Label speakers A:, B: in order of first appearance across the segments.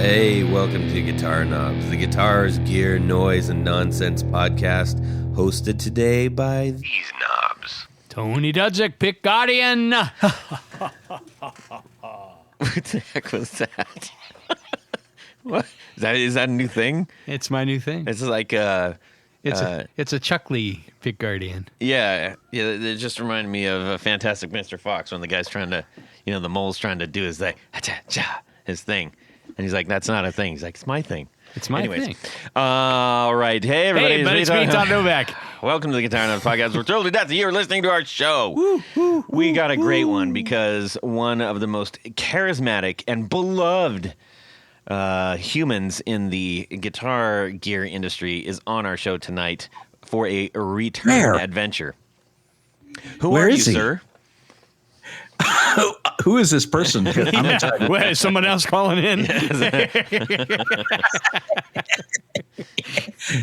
A: Hey, welcome to Guitar Knobs, the guitars, gear, noise, and nonsense podcast, hosted today by these knobs.
B: Tony Dudzik, Pick Guardian.
A: What the heck was that? What? Is that a new thing?
B: It's my new thing.
A: It's like
B: It's a Chuck Lee Pick Guardian.
A: Yeah. It just reminded me of Fantastic Mr. Fox when the guy's trying to, the mole's trying to do his thing, his thing. And he's like, that's not a thing. He's like, it's my thing.
B: It's my thing.
A: All right. Hey, everybody.
B: Hey, it's me, Todd Novak.
A: Welcome to the Guitar Knobs Podcast. We're thrilled to death that you're listening to our show. We got a great one because one of the most charismatic and beloved humans in the guitar gear industry is on our show tonight for a return adventure.
C: Where is he?
A: Sir?
C: Who is this person?
B: Wait, is someone else calling in?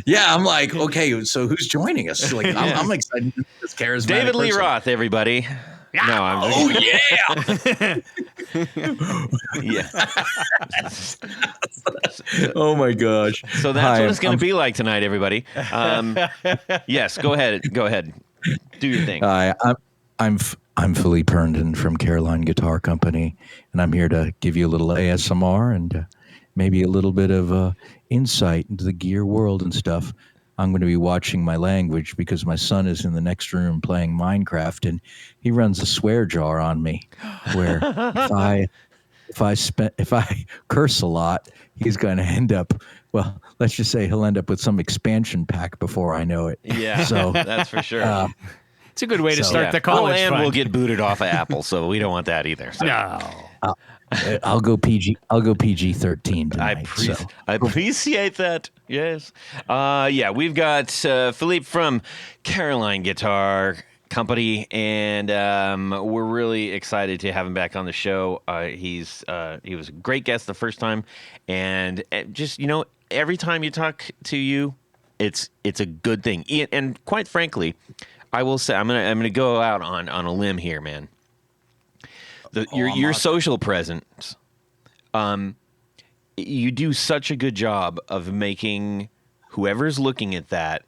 C: Yeah, I'm like, okay, so who's joining us? Like, I'm excited. This charismatic
A: David Lee
C: person.
A: Roth, everybody.
B: Yeah.
A: No, I'm
C: yeah.
A: yeah.
C: Oh my gosh.
A: So that's what it's going to be like tonight, everybody. Yes, go ahead. Do your thing.
C: I'm Philippe Herndon from Caroline Guitar Company, and I'm here to give you a little ASMR and maybe a little bit of insight into the gear world and stuff. I'm going to be watching my language because my son is in the next room playing Minecraft, and he runs a swear jar on me, where if I curse a lot, he's going to end up. Well, let's just say he'll end up with some expansion pack before I know it.
A: Yeah,
C: so
A: that's for sure.
B: It's a good way to start the college
A: and
B: fund.
A: we'll get booted off of Apple, so we don't want that either. So.
B: No.
C: I'll go PG-13 tonight.
A: I appreciate that. Yes. We've got Philippe from Caroline Guitar Company, and we're really excited to have him back on the show. He was a great guest the first time, and just every time you talk to you, it's a good thing. And quite frankly, I will say I'm gonna go out on a limb here, man. Your social presence, you do such a good job of making whoever's looking at that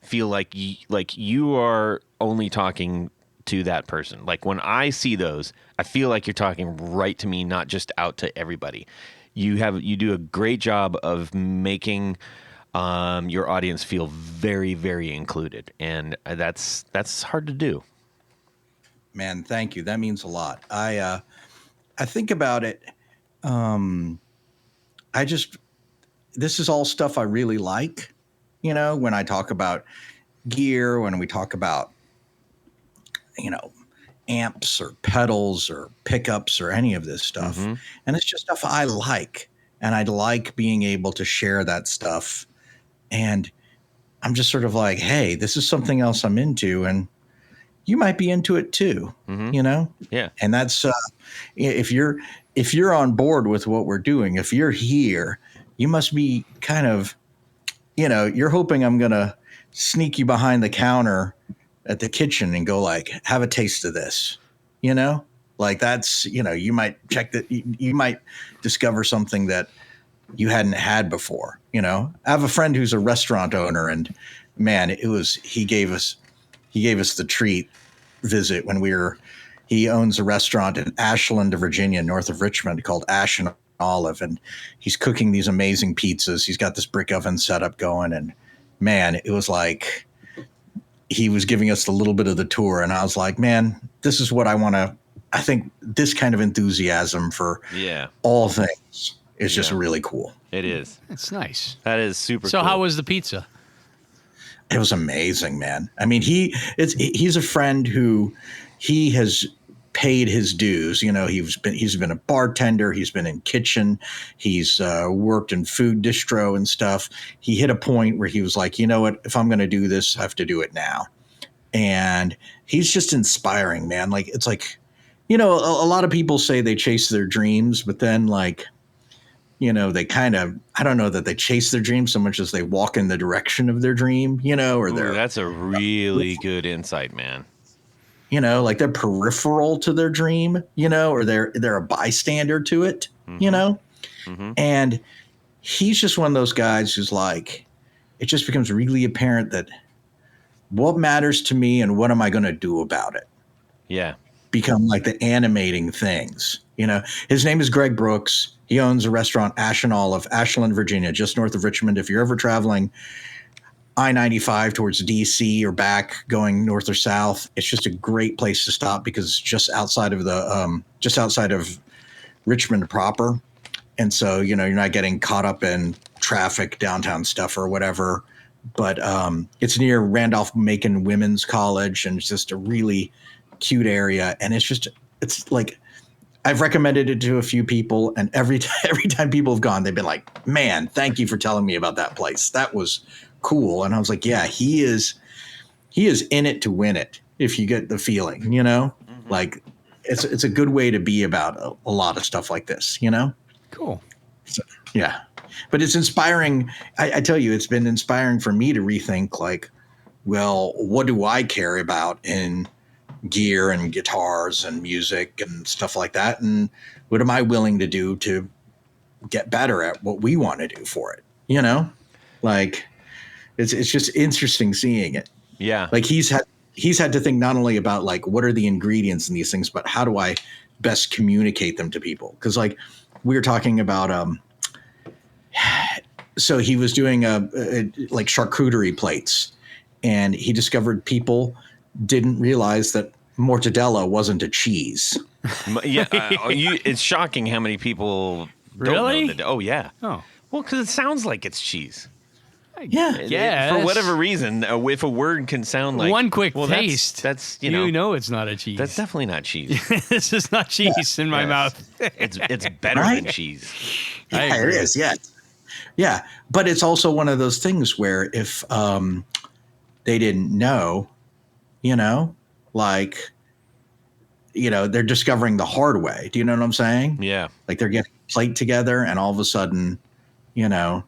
A: feel like you are only talking to that person. Like when I see those, I feel like you're talking right to me, not just out to everybody. You do a great job of making your audience feel very, very included, and that's hard to do.
C: Man, thank you. That means a lot. I think about it. This is all stuff I really like. When I talk about gear, when we talk about, amps or pedals or pickups or any of this stuff, and it's just stuff I like, and I like being able to share that stuff. And I'm just sort of like, hey, this is something else I'm into, and you might be into it too,
A: Yeah.
C: And that's if you're on board with what we're doing, if you're here, you must be kind of, you're hoping I'm gonna sneak you behind the counter at the kitchen and go like, have a taste of this, like that's, you might check that, you might discover something that you hadn't had before. I have a friend who's a restaurant owner, and man, he gave us the treat visit when he owns a restaurant in Ashland, Virginia, north of Richmond, called Ash and Olive, and he's cooking these amazing pizzas. He's got this brick oven setup going, and man, it was like he was giving us a little bit of the tour, and I was like, man, this is what I want to. I think this kind of enthusiasm for all things is just really cool.
A: It is.
B: It's nice.
A: That is super cool.
B: So how was the pizza?
C: It was amazing, man. I mean, he's a friend who he has paid his dues. He's been a bartender. He's been in kitchen. He's worked in food distro and stuff. He hit a point where he was like, you know what? If I'm going to do this, I have to do it now. And he's just inspiring, man. Like, it's like, a lot of people say they chase their dreams, but then like, they kind of, I don't know that they chase their dream so much as they walk in the direction of their dream, or they're.
A: That's a really good insight, man.
C: Like they're peripheral to their dream, or they're a bystander to it, And he's just one of those guys who's like, it just becomes really apparent that what matters to me and what am I going to do about it?
A: Yeah.
C: Become like the animating things. You know, his name is Greg Brooks. He owns a restaurant, Ash and Olive, Ashland, Virginia, just north of Richmond. If you're ever traveling I-95 towards DC or back going north or south, it's just a great place to stop because it's just outside of Richmond proper. And so, you know, you're not getting caught up in traffic, downtown stuff or whatever. But it's near Randolph-Macon Women's College, and it's just a really cute area. And it's like, I've recommended it to a few people, and every time people have gone, they've been like, man, thank you for telling me about that place. That was cool. And I was like, yeah, he is in it to win it, if you get the feeling, you know? Like, it's a good way to be about a lot of stuff like this, you know?
B: Cool.
C: So, yeah. But it's inspiring. I tell you, it's been inspiring for me to rethink, like, well, what do I care about in gear and guitars and music and stuff like that? And what am I willing to do to get better at what we want to do for it? You know, like it's just interesting seeing it.
A: Yeah.
C: Like he's had to think not only about like, what are the ingredients in these things, but how do I best communicate them to people? Cause like we were talking about, so he was doing like charcuterie plates, and he discovered people didn't realize that mortadella wasn't a cheese.
A: Yeah, it's shocking how many people
B: Really?
A: don't know that. Oh, yeah.
B: Oh.
A: Well, because it sounds like it's cheese.
C: Yeah.
A: For whatever reason, if a word can sound like
B: one quick
A: well,
B: taste,
A: that's
B: you know it's not a cheese.
A: That's definitely not cheese.
B: This is not cheese in my mouth.
A: It's better
C: Right?
A: than cheese.
C: Yeah, it is. Yeah. Yeah. But it's also one of those things where if they didn't know, you know, like, you know, they're discovering the hard way. Do you know what I'm saying?
A: Yeah.
C: Like they're getting a plate together and all of a sudden, you know,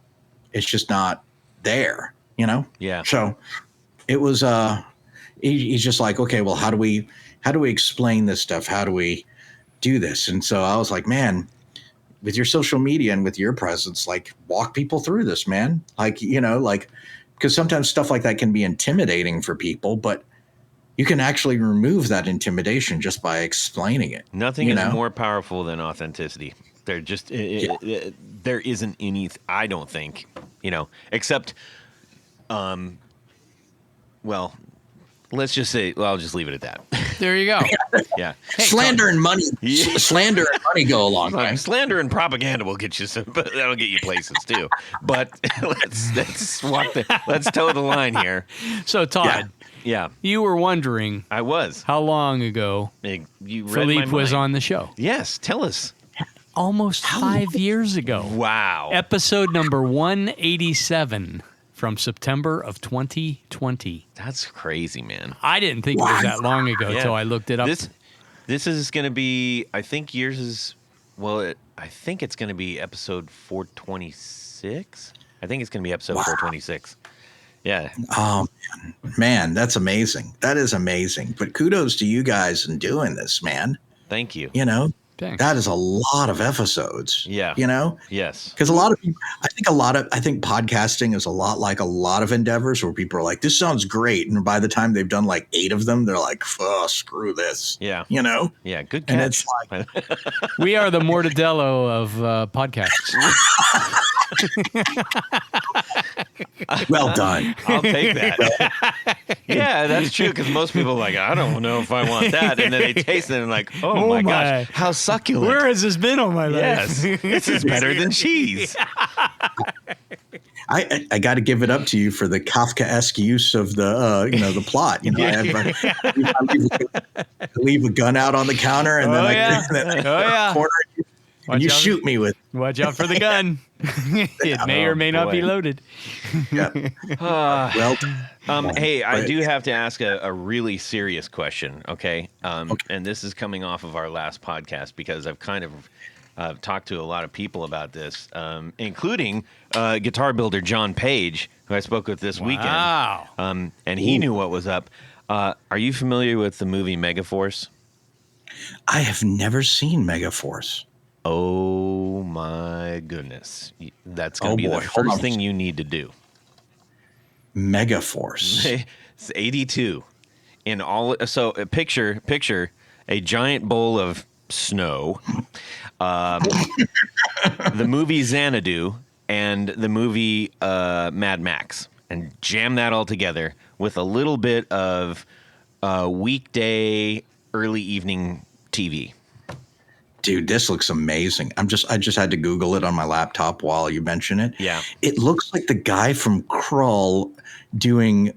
C: it's just not there, you know?
A: Yeah.
C: So it was, he's just like, okay, well, how do we explain this stuff? How do we do this? And so I was like, man, with your social media and with your presence, like walk people through this, man. Like, you know, like, because sometimes stuff like that can be intimidating for people, but you can actually remove that intimidation just by explaining it.
A: Nothing is more powerful than authenticity. There just there isn't any. I don't think, you know, except, well, let's just say. Well, I'll just leave it at that.
B: There you go.
A: Yeah.
B: Hey,
C: slander and money.
A: Yeah.
C: Slander and money go along. Right?
A: Slander and propaganda will get you some, but that'll get you places too. But let's toe the line here.
B: So Todd,
A: Yeah,
B: you were wondering
A: I was.
B: how long ago
A: You read
B: Philippe
A: my
B: was
A: mind.
B: on the show.
A: Yes, tell us.
B: Almost 5 years ago.
A: Wow.
B: Episode number 187 from September of 2020.
A: That's crazy, man.
B: I didn't think it was that long ago until I looked it up.
A: This is going to be, I think yours is, well, I think it's going to be episode 426. I think it's going to be episode 426. Yeah.
C: Oh, man, that's amazing. That is amazing. But kudos to you guys in doing this, man.
A: Thank you.
C: You know,
B: Thanks.
C: that is a lot of episodes.
A: Yeah.
C: You know?
A: Yes.
C: Because a lot of people, I think podcasting is a lot like a lot of endeavors where people are like, this sounds great. And by the time they've done like 8 of them, they're like, oh, screw this.
A: Yeah.
C: You know?
A: Yeah. Good
C: And
A: catch.
C: it's like,
B: We are the Mortadello of podcasts.
C: well done.
A: I'll take that. Yeah, that's true. Because most people are like, I don't know if I want that. And then they taste it and like, oh my gosh, how succulent.
B: Where has this been all my life?
A: Yes. This is better than cheese.
C: I got to give it up to you for the Kafkaesque use of the the plot. You know, I leave a gun out on the counter and then I corner you, and you shoot me with.
B: Watch out for the gun. It may or may not be loaded.
C: Yeah. Well,
A: hey, I do have to ask a really serious question, okay? And this is coming off of our last podcast because I've kind of talked to a lot of people about this, including guitar builder John Page, who I spoke with this weekend. And he knew what was up. Are you familiar with the movie Megaforce?
C: I have never seen Megaforce.
A: Oh my goodness. That's going
C: Oh
A: to be
C: boy,
A: the
C: hold
A: first
C: on.
A: thing you need to do.
C: Megaforce.
A: It's 82. Picture a giant bowl of snow. The movie Xanadu and the movie Mad Max, and jam that all together with a little bit of weekday early evening TV.
C: Dude, this looks amazing. I just had to Google it on my laptop while you mention it.
A: Yeah.
C: It looks like the guy from Krull doing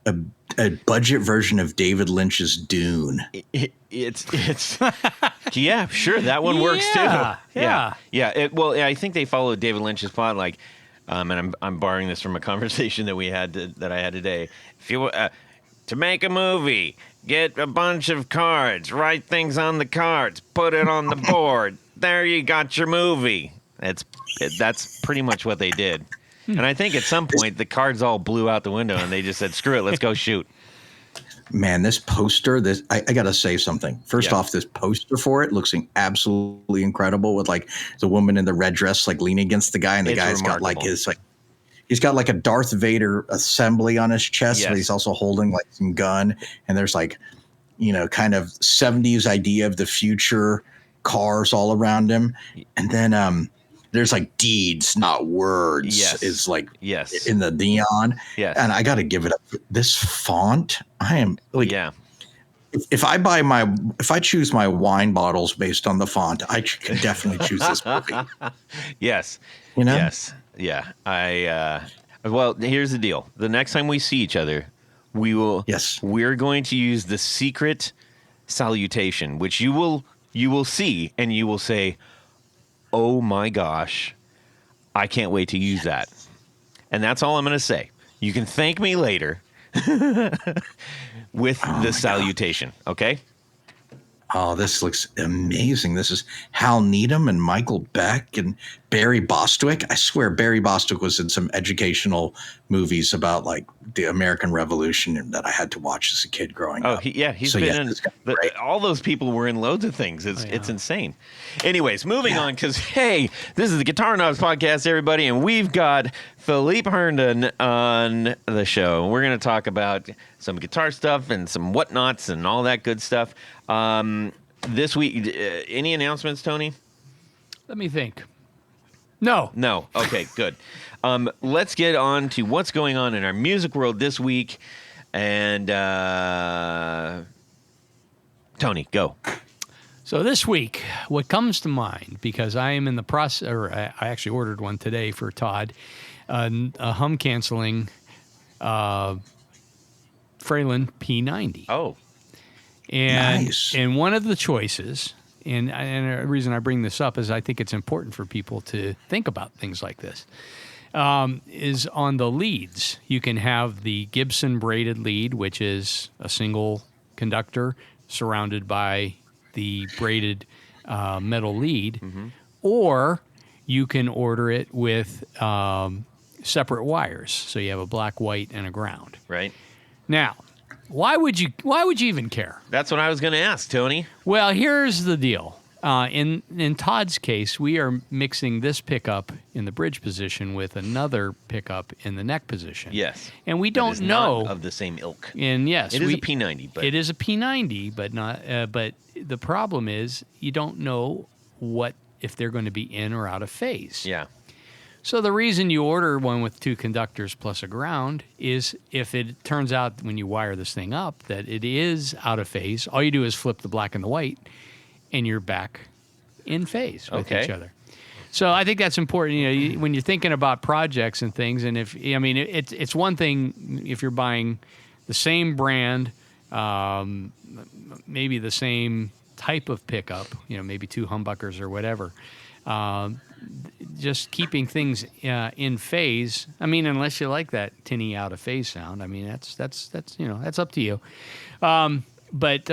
C: a budget version of David Lynch's Dune.
A: It's yeah, sure, that one works too.
B: Yeah.
A: I think they followed David Lynch's plot, like, and I'm borrowing this from a conversation that I had today. If you to make a movie, get a bunch of cards, write things on the cards, put it on the board. There you got your movie. That's pretty much what they did. And I think at some point the cards all blew out the window and they just said, "Screw it, let's go shoot."
C: Man, this poster, I got to say something. First
A: Yeah.
C: off, this poster for it looks absolutely incredible with like the woman in the red dress, like leaning against the guy. And the
A: It's
C: guy's got
A: remarkable.
C: he's got like a Darth Vader assembly on his chest,
A: Yes.
C: but he's also holding like some gun. And there's like, kind of 70s idea of the future cars all around him. And then, there's like deeds, not words.
A: Yes.
C: Is like
A: Yes.
C: in the neon.
A: Yes.
C: And I got to give it up. This font, I am like,
A: Yeah.
C: if I choose my wine bottles based on the font, I could definitely choose this movie.
A: Yes.
C: You know?
A: Yes. Yeah. Well, here's the deal. The next time we see each other, we're going to use the secret salutation, which you will see and you will say, "Oh my gosh, I can't wait to use that." And that's all I'm going to say. You can thank me later with the salutation, okay?
C: Oh, this looks amazing. This is Hal Needham and Michael Beck and Barry Bostwick. I swear Barry Bostwick was in some educational movies about like the American Revolution that I had to watch as a kid growing up.
A: He's been in
C: it's great.
A: all those people were in loads of things. It's insane. Anyways, moving on, because hey, this is the Guitar Knobs podcast, everybody, and we've got Philippe Herndon on the show. We're going to talk about some guitar stuff and some whatnots and all that good stuff. This week, any announcements, Tony?
B: Let me think. No.
A: Okay, good. Let's get on to what's going on in our music world this week. And Tony, go.
B: So this week, what comes to mind, because I am in the process, or I actually ordered one today for Todd, a hum canceling Fralin P90.
A: Oh,
B: And
C: Nice.
B: and one of the choices, and the reason I bring this up is I think it's important for people to think about things like this, is on the leads. You can have the Gibson braided lead, which is a single conductor surrounded by the braided metal lead, or you can order it with separate wires. So you have a black, white, and a ground.
A: right.
B: Now, why would you even care?
A: That's what I was going to ask, Tony.
B: Well, here's the deal. In Todd's case, we are mixing this pickup in the bridge position with another pickup in the neck position.
A: Yes.
B: And we
A: That
B: don't
A: is
B: know.
A: not of the same ilk.
B: And yes,
A: It is a P90, but
B: it is a P90, but not. But the problem is you don't know if they're going to be in or out of phase.
A: yeah.
B: So the reason you order one with two conductors plus a ground is if it turns out when you wire this thing up that it is out of phase, all you do is flip the black and the white, and you're back in phase with
A: Okay.
B: each other. So I think that's important. When you're thinking about projects and things, and it's one thing if you're buying the same brand, maybe the same type of pickup, maybe two humbuckers or whatever. Just keeping things in phase. I mean, unless you like that tinny out of phase sound. I mean, that's up to you. But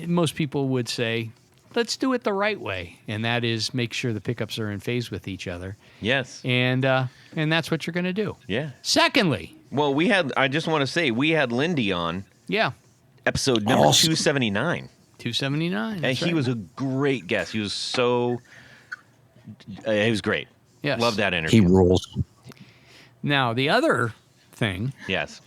B: most people would say, let's do it the right way, and that is make sure the pickups are in phase with each other.
A: Yes.
B: And that's what you're going to do.
A: Yeah.
B: Secondly,
A: Well, I just want to say, we had Lindy on
B: yeah,
A: episode number
C: Awesome.
A: 279.
B: 279.
A: And
B: that's
A: he
B: right.
A: was a great guest. He was so It was great.
B: Yes.
A: Love that
C: He
A: interview.
C: rules.
B: Now, the other thing,
A: Yes.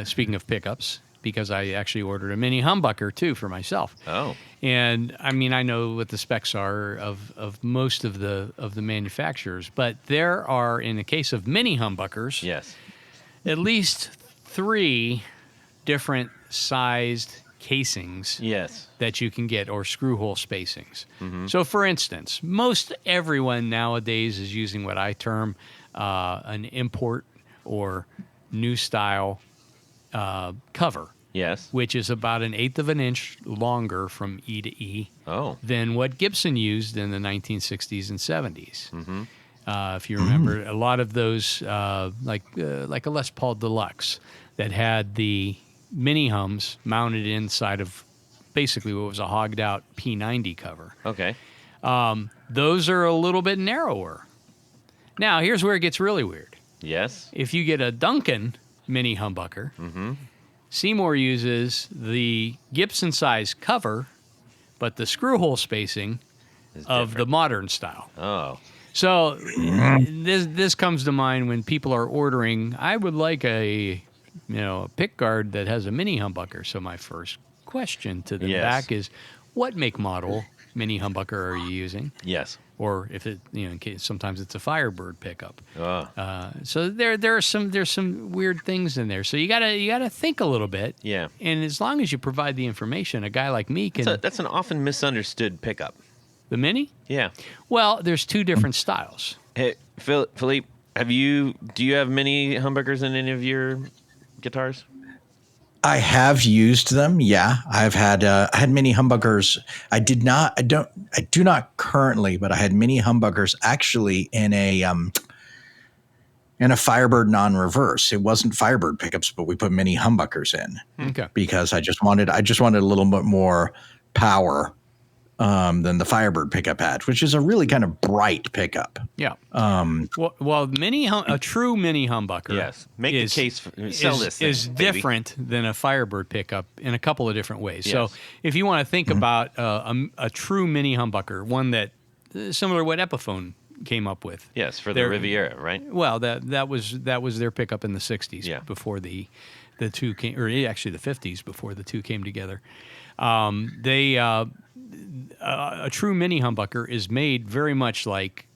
B: speaking of pickups, because I actually ordered a mini humbucker too for myself.
A: Oh.
B: And I mean, I know what the specs are of most of the manufacturers, but there are, in the case of mini humbuckers,
A: Yes.
B: at least 3 different sized casings
A: Yes.
B: that you can get, or screw hole spacings. So, for instance, most everyone nowadays is using what I term an import or new style cover,
A: Yes.
B: which is about 1/8 of an inch longer from E to E
A: Oh.
B: than what Gibson used in the 1960s and 70s. If you remember, a lot of those, like a Les Paul Deluxe, that had the mini hums mounted inside of basically what was a hogged out P90 cover.
A: Okay.
B: Those are a little bit narrower. Now, here's where it gets really weird.
A: Yes.
B: If you get a Duncan mini humbucker, Seymour uses the Gibson size cover, but the screw hole spacing of the modern style.
A: Oh.
B: So this comes to mind when people are ordering. I would like a pick guard that has a mini humbucker. So my first question to the
A: Yes.
B: back is, what make model mini humbucker are you using?
A: Yes.
B: Or if it, in case sometimes it's a Firebird pickup.
A: Oh.
B: So there's some weird things in there. So you gotta think a little bit.
A: Yeah.
B: And as long as you provide the information, a guy like me can.
A: That's an often misunderstood pickup.
B: The mini?
A: Yeah.
B: Well, there's 2 different styles.
A: Hey, Philippe, do you have mini humbuckers in any of your guitars?
C: I have used them. Yeah, I've had I had mini humbuckers. I do not currently, but I had mini humbuckers actually in a Firebird non-reverse. It wasn't Firebird pickups, but we put mini humbuckers in
B: Okay.
C: because I just wanted a little bit more power than the Firebird pickup had, which is a really kind of bright pickup.
B: Yeah. Well, a true mini humbucker.
A: Yes. Make the case. Sell this thing,
B: is
A: baby.
B: different than a Firebird pickup in a couple of different ways.
A: Yes.
B: So if you want to think about a true mini humbucker, one that similar to what Epiphone came up with.
A: Yes, for the Riviera, right?
B: Well, that was their pickup in the 60s.
A: Yeah.
B: Before the two came, or actually the 50s before the two came together. A true mini humbucker is made very much like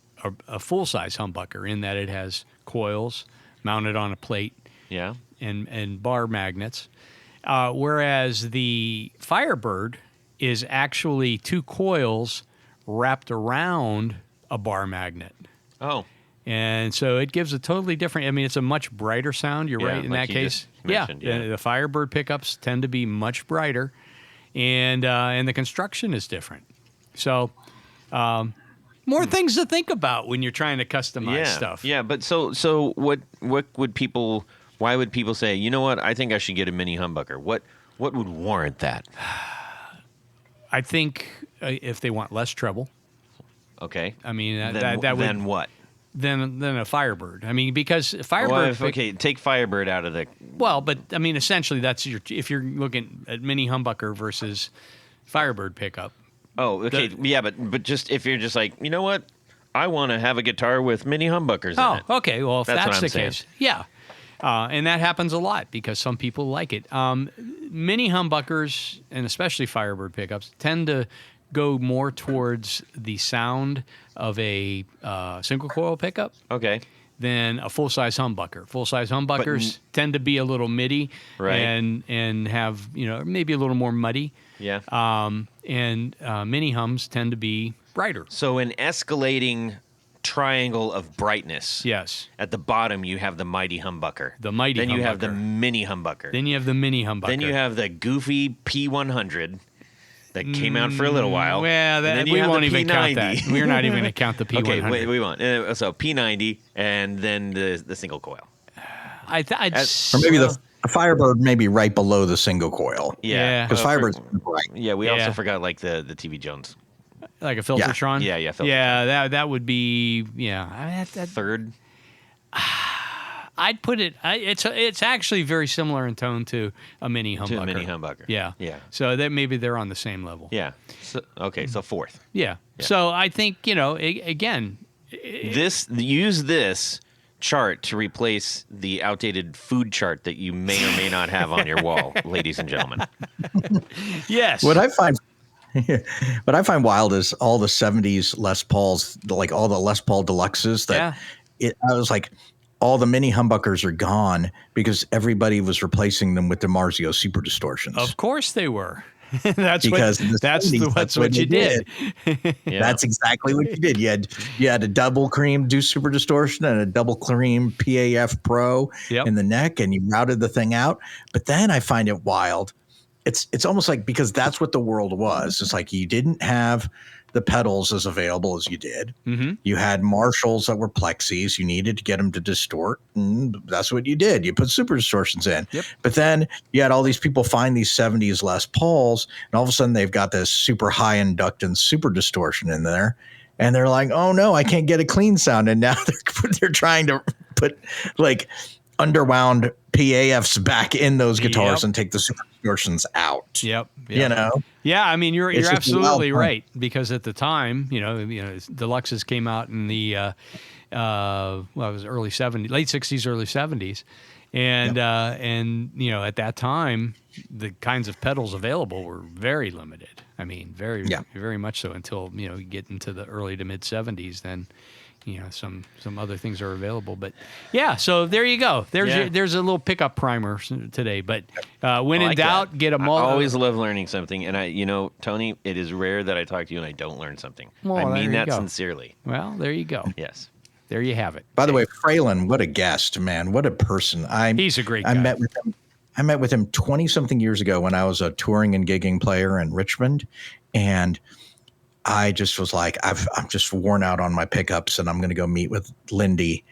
B: a full-size humbucker in that it has coils mounted on a plate
A: Yeah.
B: and bar magnets, whereas the Firebird is actually 2 coils wrapped around a bar magnet.
A: Oh.
B: And so it gives a totally different, I mean, it's a much brighter sound. You're
A: Yeah,
B: right in
A: like
B: that
A: you
B: case.
A: just mentioned, yeah.
B: The Firebird pickups tend to be much brighter, and the construction is different. So more things to think about when you're trying to customize stuff.
A: Yeah, but so what would people? Why would people say, you know what? I think I should get a mini humbucker. What would warrant that?
B: I think if they want less treble,
A: Okay.
B: I mean
A: Then
B: that would
A: then what?
B: then a Firebird. I mean, because Firebird.
A: Well, okay, take Firebird out of the.
B: Well, but I mean, essentially, that's if you're looking at mini humbucker versus Firebird pickup.
A: Oh, okay, yeah, but just if you're just like, you know what, I want to have a guitar with mini humbuckers in it.
B: Okay. Well, if
A: That's what
B: that's
A: I'm
B: the
A: saying.
B: case, yeah. And that happens a lot because some people like it. Mini humbuckers, and especially Firebird pickups, tend to go more towards the sound of a single coil pickup
A: Okay.
B: than a full-size humbucker. Full-size humbuckers tend to be a little MIDI
A: Right.
B: and have, maybe a little more muddy.
A: Yeah.
B: And mini hums tend to be brighter.
A: So an escalating triangle of brightness.
B: Yes.
A: At the bottom, you have the mighty humbucker.
B: The mighty
A: Then you have the
B: humbucker.
A: mini humbucker.
B: Then you have the mini humbucker.
A: Then you have the goofy P100 that came out for a little while.
B: Well,
A: And then you
B: we
A: have
B: won't
A: the
B: even count that.
A: P90.
B: We're not even going to count the P100.
A: Okay, wait, we won't. So P90 and then the single coil.
B: I'd
C: Or maybe the Firebird maybe right below the single coil.
B: Yeah.
C: Because Firebird's bright.
A: Yeah, we
B: Yeah.
A: also forgot like the TV Jones.
B: like a Filtertron.
A: Yeah, Filtertron.
B: Yeah, that would be I mean, that
A: Third.
B: I'd put it. It's actually very similar in tone to a mini humbucker.
A: To a mini humbucker.
B: Yeah.
A: Yeah.
B: So that maybe they're on the same level.
A: Yeah. So, okay. So fourth.
B: Yeah. So I think again.
A: Use this chart to replace the outdated food chart that you may or may not have on your wall, ladies and gentlemen.
B: Yes.
C: What I find wild is all the 70s Les Pauls, like all the Les Paul Deluxes that I was like, all the mini humbuckers are gone because everybody was replacing them with DiMarzio super distortions.
B: Of course they were. That's
C: because
B: what you did.
A: Yeah.
C: That's exactly what you did. You had a double cream do super distortion and a double cream PAF Pro in the neck, and you routed the thing out. But then I find it wild. It's almost like, because that's what the world was. It's like you didn't have the pedals as available as you did.
B: Mm-hmm.
C: You had Marshalls that were plexis. You needed to get them to distort. And that's what you did. You put super distortions in.
B: Yep.
C: But then you had all these people find these 70s Les Pauls, and all of a sudden they've got this super high inductance super distortion in there. And they're like, oh no, I can't get a clean sound. And now they're trying to put like underwound PAFs back in those guitars and take the super distortions out.
B: Yep.
C: You know?
B: Yeah, I mean, you're absolutely
C: wild
B: right, because at the time, Deluxes came out in the it was early 70s, late 60s, early 70s, and at that time, the kinds of pedals available were very limited. I mean, very much so, until you get into the early to mid 70s. Then some other things are available. But yeah, so there you go. There's a little pickup primer today. But when in doubt, get a
A: I always love learning something. And Tony, it is rare that I talk to you and I don't learn something.
B: Well,
A: I mean that
B: go.
A: sincerely.
B: Well, there you go.
A: Yes.
B: There you have it.
C: By the way, Fralin, what a guest, man. What a person.
B: He's a great guy.
C: I met with him 20-something years ago when I was a touring and gigging player in Richmond. And I just was like, I'm just worn out on my pickups, and I'm going to go meet with Lindy.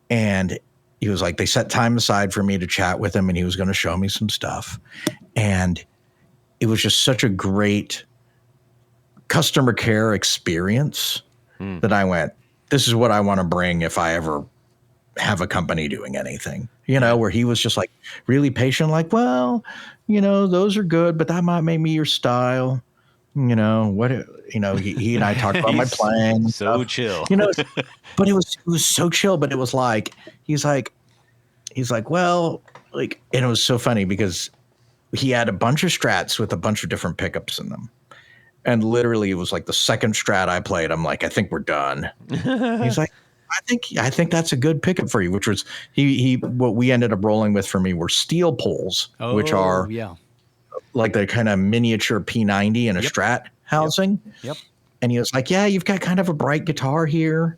C: And he was like, they set time aside for me to chat with him, and he was going to show me some stuff. And it was just such a great customer care experience that I went, this is what I want to bring if I ever have a company doing anything, where he was just like really patient, like, well, those are good, but that might make me your style. He and I talked about my playing.
A: So chill.
C: But it was so chill, but it was like, he's like, well, like, and it was so funny because he had a bunch of Strats with a bunch of different pickups in them. And literally it was like the second Strat I played, I'm like, I think we're done. He's like, I think that's a good pickup for you, which was what we ended up rolling with for me were steel poles, which are like the kind of miniature P90 and a Strat housing.
B: Yep.
C: And he was like, yeah, you've got kind of a bright guitar here.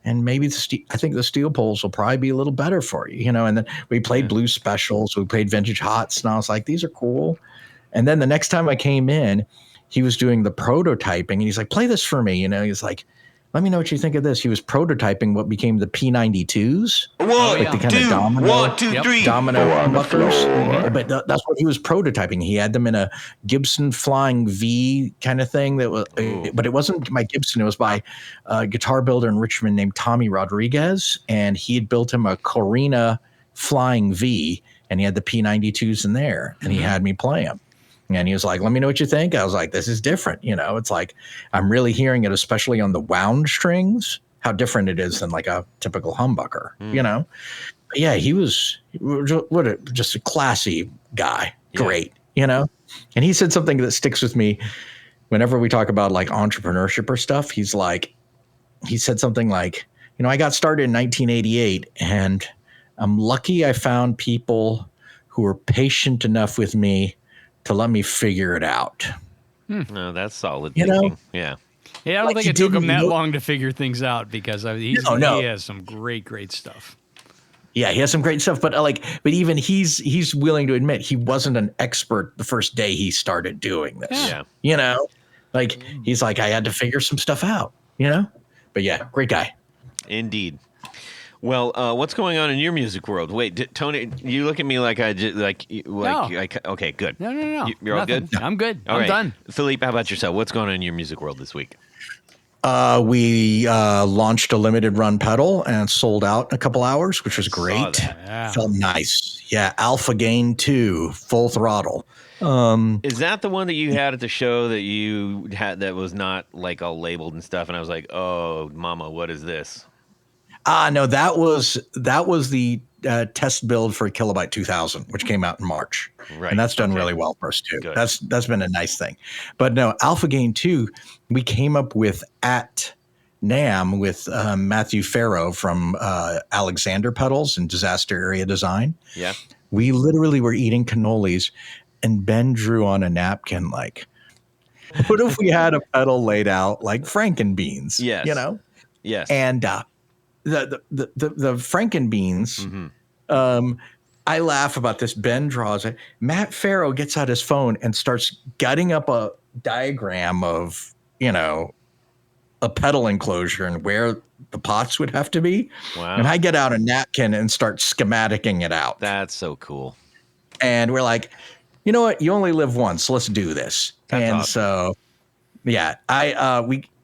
C: And maybe I think the steel poles will probably be a little better for you, And then we played blues specials. We played vintage hots. And I was like, these are cool. And then the next time I came in, he was doing the prototyping. And he's like, play this for me. He's like, let me know what you think of this. He was prototyping what became the P92s. Like the kind of domino,
A: 1, 2, 3.
C: Domino humbuckers. But that's what he was prototyping. He had them in a Gibson Flying V kind of thing. But it wasn't by Gibson. It was by a guitar builder in Richmond named Tommy Rodriguez. And he had built him a Corina Flying V. And he had the P92s in there. And he had me play them. And he was like, let me know what you think. I was like, this is different. It's like, I'm really hearing it, especially on the wound strings, how different it is than like a typical humbucker, But yeah, he was just a classy guy. Great, And he said something that sticks with me whenever we talk about like entrepreneurship or stuff. He said something like, I got started in 1988 and I'm lucky I found people who were patient enough with me to let me figure it out.
A: No, that's solid thinking. Yeah.
B: Yeah, I don't think it took him that long to figure things out, because he has some great stuff.
C: Yeah, he has some great stuff, but even he's willing to admit he wasn't an expert the first day he started doing this.
A: Yeah.
C: He's like, I had to figure some stuff out, But yeah, great guy.
A: Indeed. Well, what's going on in your music world? Wait, Tony, you look at me like I just okay, good.
B: No.
A: You're all good?
B: I'm good.
A: All
B: I'm
A: right.
B: done.
A: Philippe, how about yourself? What's going on in your music world this week?
C: We launched a limited run pedal and sold out in a couple hours, which was
A: Saw
C: great.
A: that.
B: Yeah.
C: Felt nice. Yeah, Alpha Gain 2, full throttle.
A: Is that the one that you had at the show that you had that was not like all labeled and stuff? And I was like, oh, mama, what is this?
C: No, that was the test build for Kilobyte 2000, which came out in March.
A: Right.
C: And that's done
A: Okay.
C: really well for us too.
A: Good.
C: That's been a nice thing. But no, Alpha Gain 2, we came up with at NAMM with Matthew Farrow from Alexander Pedals and Disaster Area Design.
A: Yeah.
C: We literally were eating cannolis, and Ben drew on a napkin like, what if we had a pedal laid out like Frankenbeans?
A: Yes.
C: You know?
A: Yes.
C: And the Frankenbeans, I laugh about this. Ben draws it. Matt Farrow gets out his phone and starts gutting up a diagram of, a pedal enclosure and where the pots would have to be.
A: Wow.
C: And I get out a napkin and start schematicking it out.
A: That's so cool.
C: And we're like, you know what? You only live once. So let's do this.
A: That's awesome.
C: So, yeah,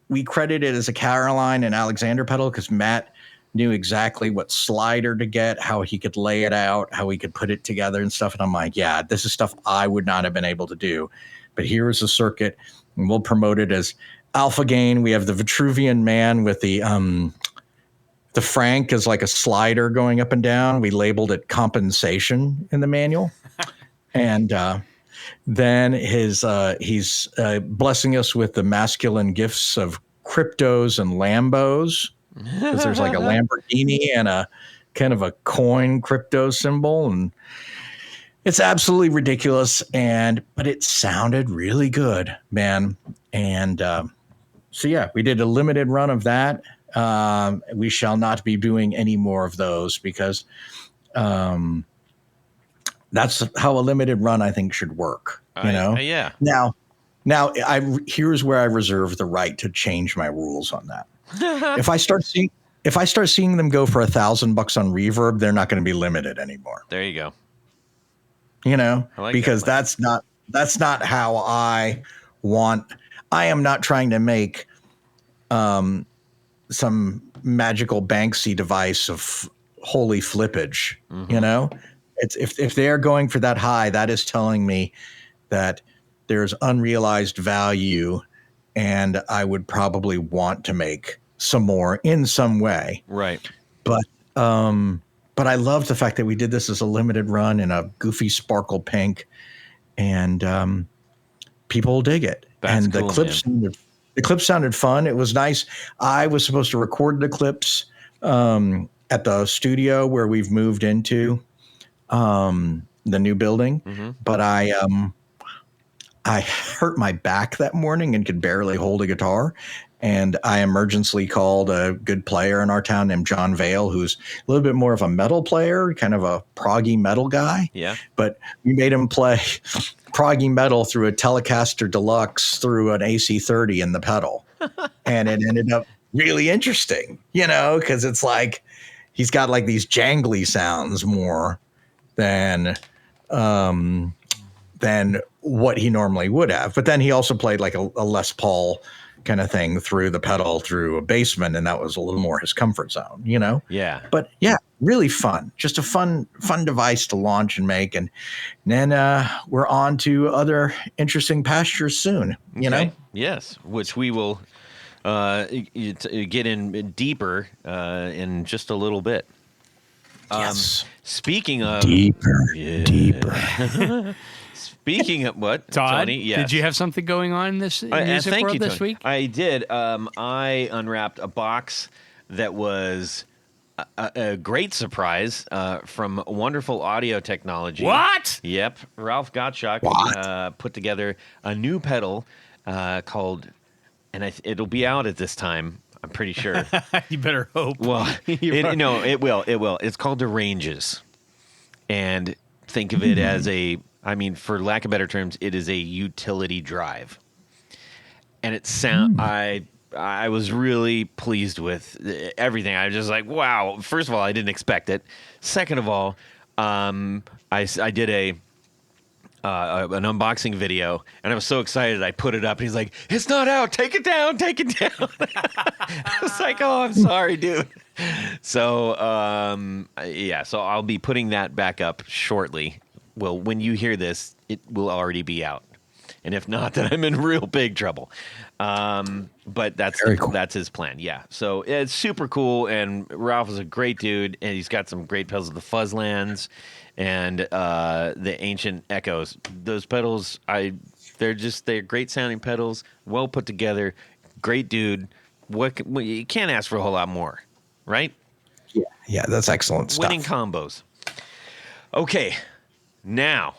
C: we credit it as a Caroline and Alexander pedal because Matt knew exactly what slider to get, how he could lay it out, how he could put it together and stuff. And I'm like, yeah, this is stuff I would not have been able to do. But here is a circuit, and we'll promote it as Alpha Gain. We have the Vitruvian Man with the Frank is like a slider going up and down. We labeled it compensation in the manual. And then he's blessing us with the masculine gifts of cryptos and Lambos. Because there's like a Lamborghini and a kind of a coin crypto symbol, and it's absolutely ridiculous. But it sounded really good, man. And so yeah, we did a limited run of that. We shall not be doing any more of those because that's how a limited run I think should work.
A: Yeah.
C: Now, here's where I reserve the right to change my rules on that. If I start seeing them go for $1,000 on Reverb, they're not going to be limited anymore.
A: There you go.
C: Because that's not how I want. I am not trying to make some magical Banksy device of holy flippage.
A: Mm-hmm.
C: It's if they are going for that high, that is telling me that there's unrealized value, and I would probably want to make some more in some way.
A: Right.
C: But I love the fact that we did this as a limited run in a goofy sparkle pink, and people dig it.
A: That's
C: and
A: cool,
C: the clips sounded fun. It was nice. I was supposed to record the clips at the studio where we've moved into the new building, but I hurt my back that morning and could barely hold a guitar. And I emergency called a good player in our town named John Vale, who's a little bit more of a metal player, kind of a proggy metal guy.
A: Yeah.
C: But we made him play proggy metal through a Telecaster Deluxe through an AC30 in the pedal. And it ended up really interesting, because it's like he's got like these jangly sounds more than what he normally would have. But then he also played like a Les Paul kind of thing through the pedal through a basement, and that was a little more his comfort zone,
A: Yeah.
C: But yeah, really fun. Just a fun device to launch and make, and then we're on to other interesting pastures soon.
A: Yes, which we will get in deeper in just a little bit.
C: Yes.
A: Speaking of
C: deeper.
A: Speaking of what,
B: Todd,
A: Tony? Yes.
B: did you have something going on in this music
A: thank
B: world
A: you,
B: this
A: Tony.
B: week?
A: I did. I unwrapped a box that was a great surprise from Wonderful Audio Technology.
B: What?
A: Yep. Ralph Gottschalk put together a new pedal called, and it'll be out at this time, I'm pretty sure.
B: You better hope.
A: Well, it will. It's called the Ranges. And think of it as for lack of better terms, it is a utility drive. And it I was really pleased with everything. I was just like, wow. First of all, I didn't expect it. Second of all, I did an unboxing video, and I was so excited I put it up. And he's like, "It's not out. Take it down. Take it down." I was like, "Oh, I'm sorry, dude." So yeah, so I'll be putting that back up shortly. Well, when you hear this, it will already be out, and if not, then I'm in real big trouble. But that's his plan. Yeah. So it's super cool, and Ralph is a great dude, and he's got some great pedals of the Fuzzlands and the Ancient Echoes. Those pedals, they're great sounding pedals, well put together. Great dude. You can't ask for a whole lot more, right?
C: Yeah, that's excellent stuff.
A: Winning combos. Okay, now,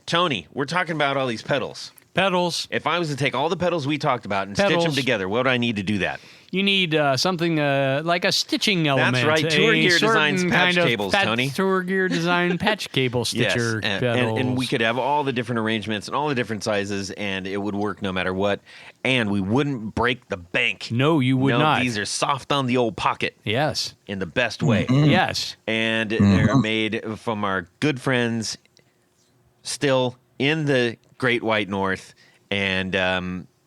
A: Tony, we're talking about all these pedals.
B: Pedals.
A: If I was to take all the pedals we talked about and stitch them together, what would I need to do that?
B: You need something like a stitching element.
A: That's right. Tour Gear designs patch cables, Tony.
B: Tour Gear design patch cable stitcher pedals.
A: And we could have all the different arrangements and all the different sizes, and it would work no matter what. And we wouldn't break the bank.
B: No, you would not.
A: These are soft on the old pocket.
B: Yes.
A: In the best way.
B: Mm-hmm. Yes.
A: And they're made from our good friends still in the Great White North. And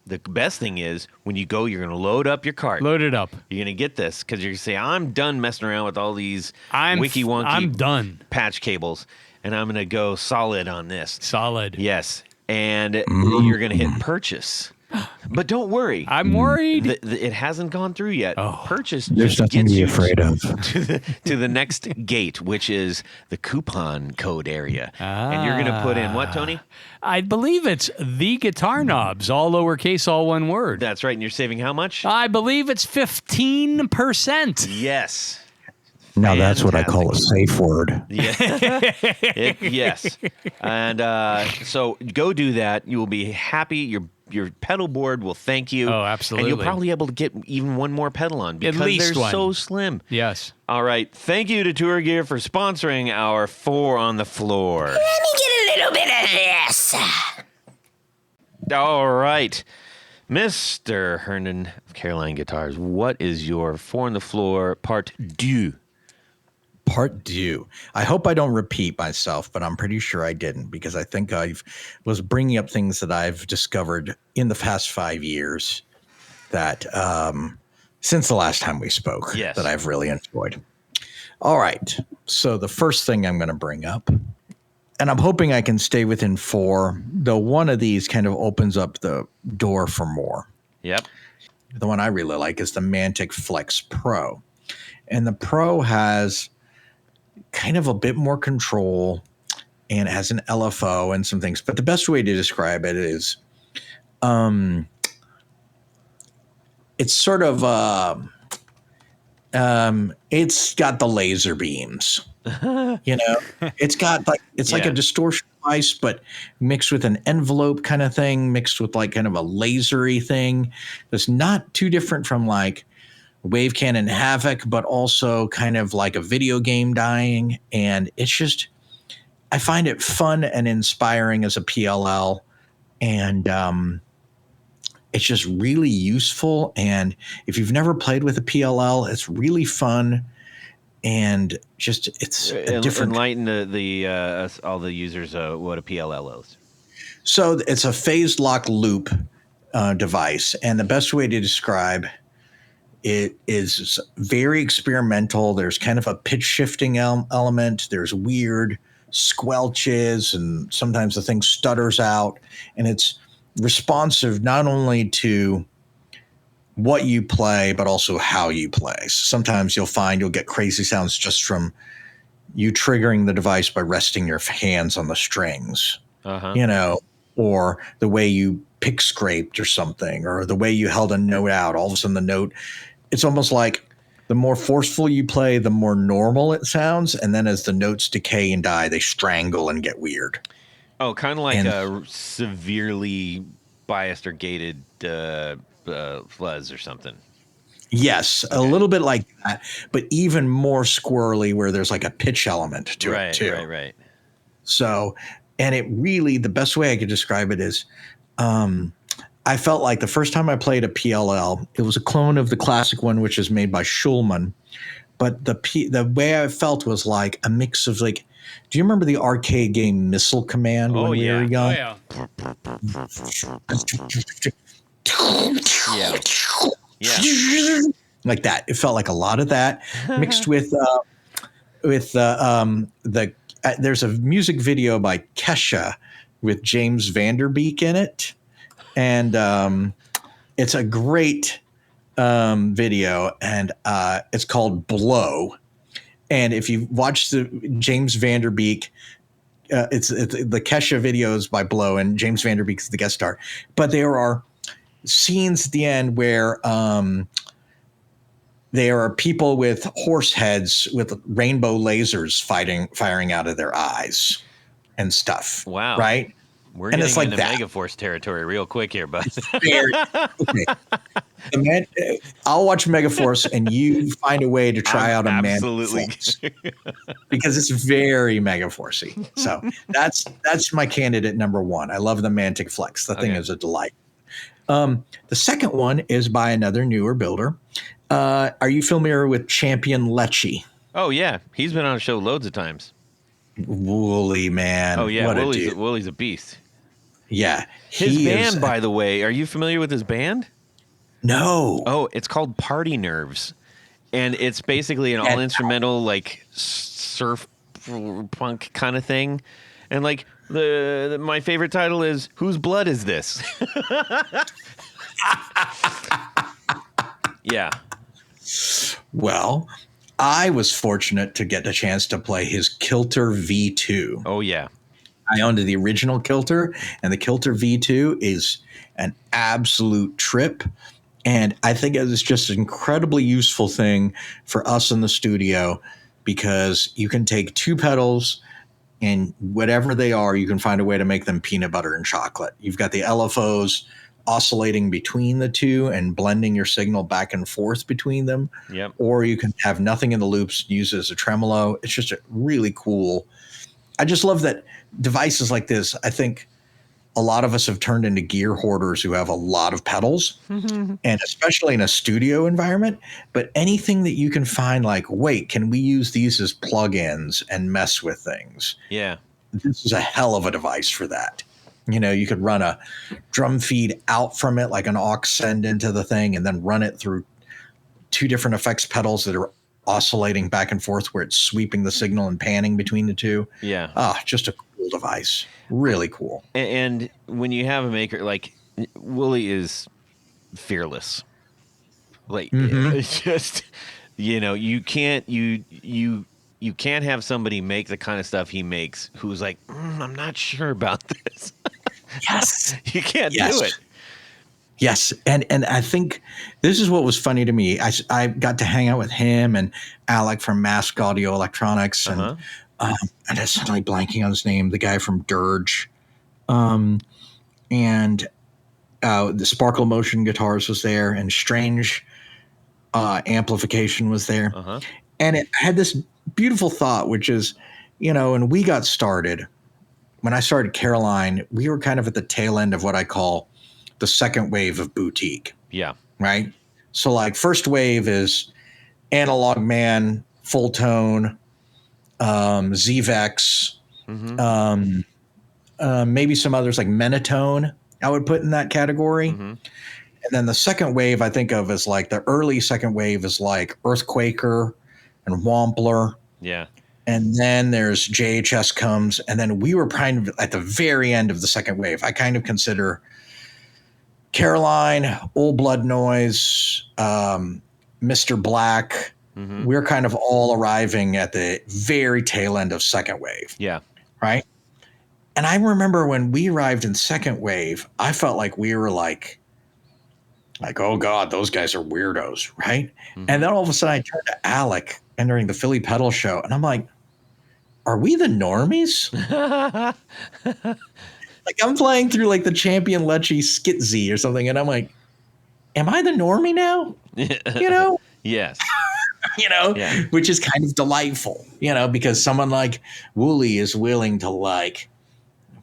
A: the best thing is when you go, you're going to load up your cart.
B: Load it up.
A: You're going to get this because you're going to say, I'm done messing around with all these
B: I'm done.
A: Patch cables, and I'm going to go solid on this.
B: Solid.
A: Yes. And you're going to hit purchase. But don't worry.
B: I'm worried.
A: It hasn't gone through yet. Purchase
C: There's
A: just
C: nothing
A: gets
C: to be
A: you
C: afraid of.
A: to the next gate, which is the coupon code area. And you're going to put in what, Tony?
B: I believe it's the guitar knobs, all lowercase, all one word.
A: That's right. And you're saving how much?
B: I believe it's 15%.
A: Yes.
C: Now that's what I call a safe word.
A: Yeah. Yes. And so go do that. You will be happy. Your pedal board will thank you.
B: Oh, absolutely.
A: And you'll probably be able to get even one more pedal on because they're so slim.
B: Yes.
A: All right. Thank you to Tour Gear for sponsoring our 4 on the Floor.
D: Let me get a little bit of this.
A: All right. Mr. Herndon of Caroline Guitars, what is your 4 on the Floor part 2?
C: Part 2. I hope I don't repeat myself, but I'm pretty sure I didn't because I think I was bringing up things that I've discovered in the past 5 years that since the last time we spoke that I've really enjoyed. All right. So the first thing I'm going to bring up, and I'm hoping I can stay within 4, though one of these kind of opens up the door for more.
A: Yep.
C: The one I really like is the Mantic Flex Pro. And the Pro has kind of a bit more control and it has an LFO and some things. But the best way to describe it is it's sort of it's got the laser beams. It's got like like a distortion device, but mixed with an envelope kind of thing, mixed with like kind of a lasery thing. That's not too different from like Wave Cannon Havoc, but also kind of like a video game dying. And it's just, I find it fun and inspiring as a PLL. And it's just really useful. And if you've never played with a PLL, it's really fun. And just, it's a different.
A: Enlighten the all the users what a PLL is.
C: So it's a phased lock loop device. And the best way to describe it is very experimental. There's kind of a pitch shifting element. There's weird squelches, and sometimes the thing stutters out. And it's responsive not only to what you play, but also how you play. Sometimes you'll find you'll get crazy sounds just from you triggering the device by resting your hands on the strings, or the way you pick scraped or something, or the way you held a note out. All of a sudden the note, it's almost like the more forceful you play, the more normal it sounds. And then as the notes decay and die, they strangle and get weird.
A: Oh, kind of like a severely biased or gated fuzz or something.
C: Yes, a little bit like that, but even more squirrely where there's like a pitch element to it too.
A: Right.
C: So, and it really, the best way I could describe it is I felt like the first time I played a PLL, it was a clone of the classic one, which is made by Schulman. But the way I felt was like a mix of like Do you remember the arcade game Missile Command when we were young?
B: yeah.
A: Yeah. Yeah.
C: Like that. It felt like a lot of that mixed with there's a music video by Kesha with James Vanderbeek in it, and it's a great video, and it's called Blow. And if you watch the James Vanderbeek, it's the Kesha videos by Blow, and James Vanderbeek is the guest star. But there are scenes at the end where there are people with horse heads with rainbow lasers firing out of their eyes and stuff.
A: Wow.
C: Right?
A: We're
C: And
A: getting
C: it's like
A: into
C: that.
A: Megaforce territory real quick here, bud.
C: Okay. I'll watch Megaforce, and you find a way to try out a
A: absolutely.
C: Force, because it's very Megaforcey. So that's my candidate number one. I love the Mantic Flex. The thing is a delight. The second one is by another newer builder. Are you familiar with Champion Lecce?
A: Oh yeah, he's been on the show loads of times.
C: Woolly, man.
A: Oh yeah,
C: what
A: Wooly's a beast.
C: Yeah.
A: His band, by the way, are you familiar with his band?
C: No.
A: Oh, it's called Party Nerves, and it's basically an all-instrumental like surf punk kind of thing, and like my favorite title is "Whose Blood Is This?" Yeah.
C: Well, I was fortunate to get a chance to play his Kilter V2.
A: Oh yeah.
C: I owned the original Kilter, and the Kilter V2 is an absolute trip. And I think it is just an incredibly useful thing for us in the studio, because you can take two pedals and whatever they are, you can find a way to make them peanut butter and chocolate. You've got the LFOs oscillating between the two and blending your signal back and forth between them.
A: Yep.
C: Or you can have nothing in the loops, use it as a tremolo. It's just a really cool. I just love that devices like this. I think a lot of us have turned into gear hoarders who have a lot of pedals, and especially in a studio environment. But anything that you can find, like, wait, can we use these as plugins and mess with things?
A: Yeah.
C: This is a hell of a device for that. You know, you could run a drum feed out from it, like an aux send into the thing, and then run it through two different effects pedals that are oscillating back and forth, where it's sweeping the signal and panning between the two.
A: Yeah.
C: Just a cool device. Really cool.
A: And when you have a maker like Wooly is fearless. Like it's just, you know, you can't have somebody make the kind of stuff he makes who's like, I'm not sure about this.
C: Yes.
A: You can't do it.
C: Yes. And I think this is what was funny to me. I got to hang out with him and Alec from Mask Audio Electronics, and I'm suddenly blanking on his name, the guy from Dirge. And the Sparkle Motion Guitars was there, and Strange Amplification was there. And I had this beautiful thought, which is, you know, when we got started, when I started Caroline, we were kind of at the tail end of what I call the second wave of boutique.
A: Yeah.
C: Right. So like first wave is Analog Man, Full Tone, ZVEX, maybe some others like Menatone I would put in that category. And then the second wave I think of as like the early second wave is like Earthquaker and Wampler.
A: Yeah.
C: And then there's JHS comes, and then we were kind of at the very end of the second wave. I kind of consider Caroline, Old Blood Noise, Mr. Black. We're kind of all arriving at the very tail end of second wave.
A: Yeah.
C: Right. And I remember when we arrived in second wave, I felt like we were like, oh God, those guys are weirdos. Right. And then all of a sudden I turned to Alec entering the Philly Pedal Show, and I'm like, are we the normies? Like I'm playing through like the Champion Lecce Skit Z or something, and I'm like, am I the normie now? You know?
A: Yes.
C: You know, which is kind of delightful, you know, because someone like Wooly is willing to like,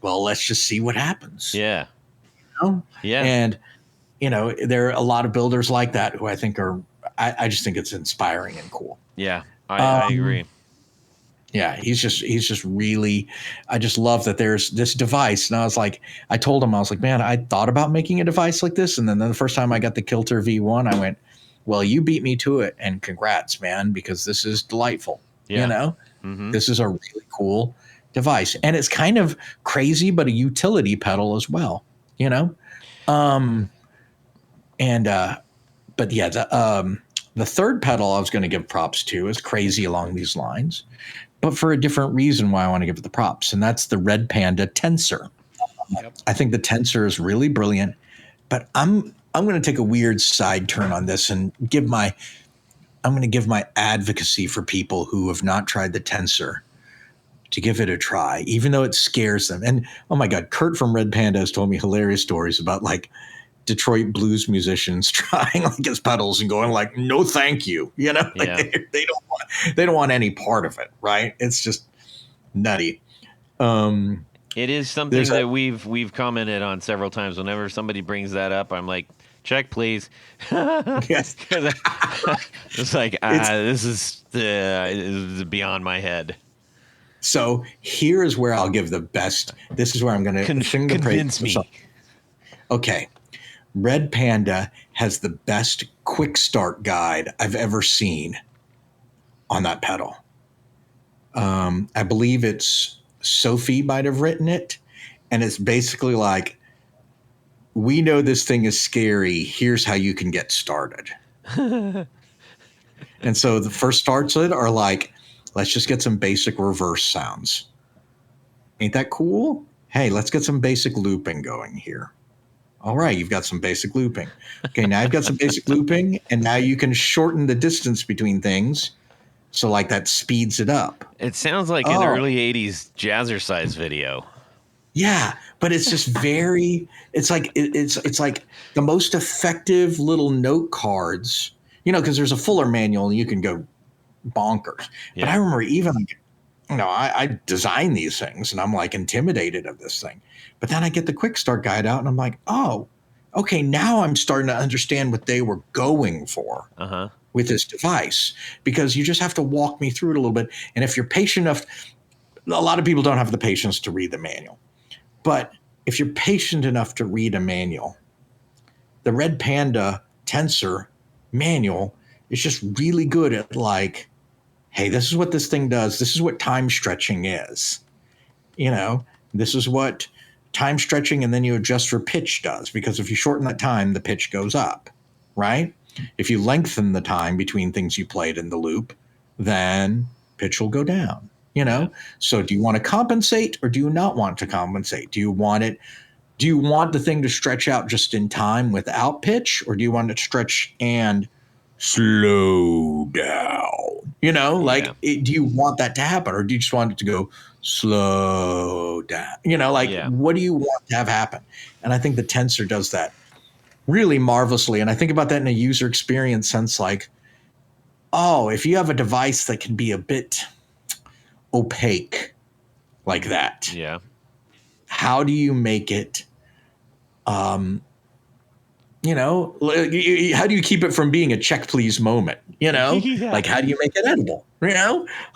C: well, let's just see what happens.
A: Yeah.
C: You know?
A: Yeah.
C: And, you know, there are a lot of builders like that who I think are, I just think it's inspiring and cool.
A: Yeah. I agree.
C: Yeah, he's just really, I just love that there's this device. And I was like, I told him, I was like, man, I thought about making a device like this. And then the first time I got the Kilter V1, I went, well, you beat me to it. And congrats, man, because this is delightful.
A: Yeah.
C: You know,
A: Mm-hmm.
C: this is a really cool device. And it's kind of crazy, but a utility pedal as well, you know? But yeah, the third pedal I was going to give props to is crazy along these lines, but for a different reason why I want to give it the props, and that's the Red Panda Tensor.
B: Yep.
C: I think the Tensor is really brilliant, but I'm going to take a weird side turn on this and give my advocacy for people who have not tried the Tensor to give it a try, even though it scares them. And oh my God, Kurt from Red Panda has told me hilarious stories about like Detroit blues musicians trying like his pedals and going like, no, thank you. You know, like
A: Yeah.
C: they don't want any part of it. Right. It's just nutty.
A: It is something that we've commented on several times. Whenever somebody brings that up, I'm like, check, please.
C: Yes.
A: It's like, this is beyond my head.
C: So here is where I'll give the best. This is where I'm going to
A: convince me.
C: Okay. Red Panda has the best quick start guide I've ever seen on that pedal. I believe it's Sophie might have written it. And it's basically like, we know this thing is scary. Here's how you can get started. And so the first starts are like, let's just get some basic reverse sounds. Ain't that cool? Hey, let's get some basic looping going here. All right, you've got some basic looping. Okay, now you've got some basic looping, and now you can shorten the distance between things. So like that speeds it up.
A: It sounds like an early 80s jazzercise video.
C: Yeah, but it's just very, it's like the most effective little note cards, because there's a fuller manual and you can go bonkers.
A: Yeah.
C: But I remember even, I design these things and I'm like intimidated of this thing. But then I get the quick start guide out and I'm like, oh, okay, now I'm starting to understand what they were going for with this device, because you just have to walk me through it a little bit. And if you're patient enough, a lot of people don't have the patience to read the manual. But if you're patient enough to read a manual, the Red Panda Tensor manual is just really good at like, hey, this is what this thing does. This is what time stretching is. This is what time stretching and then you adjust for pitch does. Because if you shorten that time, the pitch goes up, right? If you lengthen the time between things you played in the loop, then pitch will go down. So do you want to compensate or do you not want to compensate? Do you want the thing to stretch out just in time without pitch, or do you want it to stretch and slow down? Do you want that to happen, or do you just want it to go slow down? What do you want to have happen? And I think the Tensor does that really marvelously. And I think about that in a user experience sense, like, oh, if you have a device that can be a bit opaque like that, how do you make it how do you keep it from being a check please moment? Like, how do you make it edible?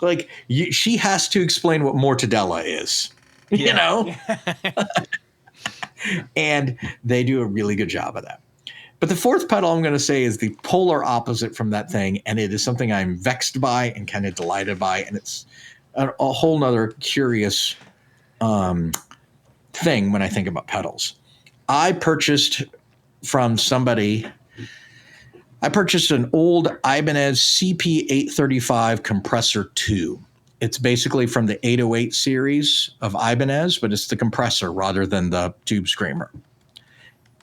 C: Like she has to explain what mortadella is, and they do a really good job of that. But the fourth pedal I'm going to say is the polar opposite from that thing, and it is something I'm vexed by and kind of delighted by, and it's a whole nother curious thing when I think about pedals. I purchased an old Ibanez CP835 Compressor 2. It's basically from the 808 series of Ibanez, but it's the compressor rather than the tube screamer.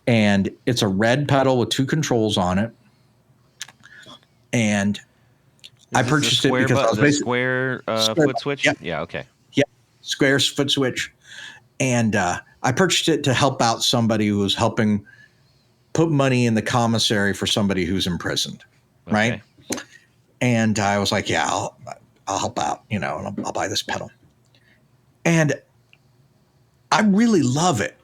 C: And it's a red pedal with two controls on it. And I purchased it because I was basically
A: square foot switch.
C: Yep.
A: Yeah. Okay.
C: Yep. Square foot switch. And I purchased it to help out somebody who was helping put money in the commissary for somebody who's imprisoned. Right.
A: Okay.
C: And I was like, yeah, I'll help out, and I'll buy this pedal. And I really love it.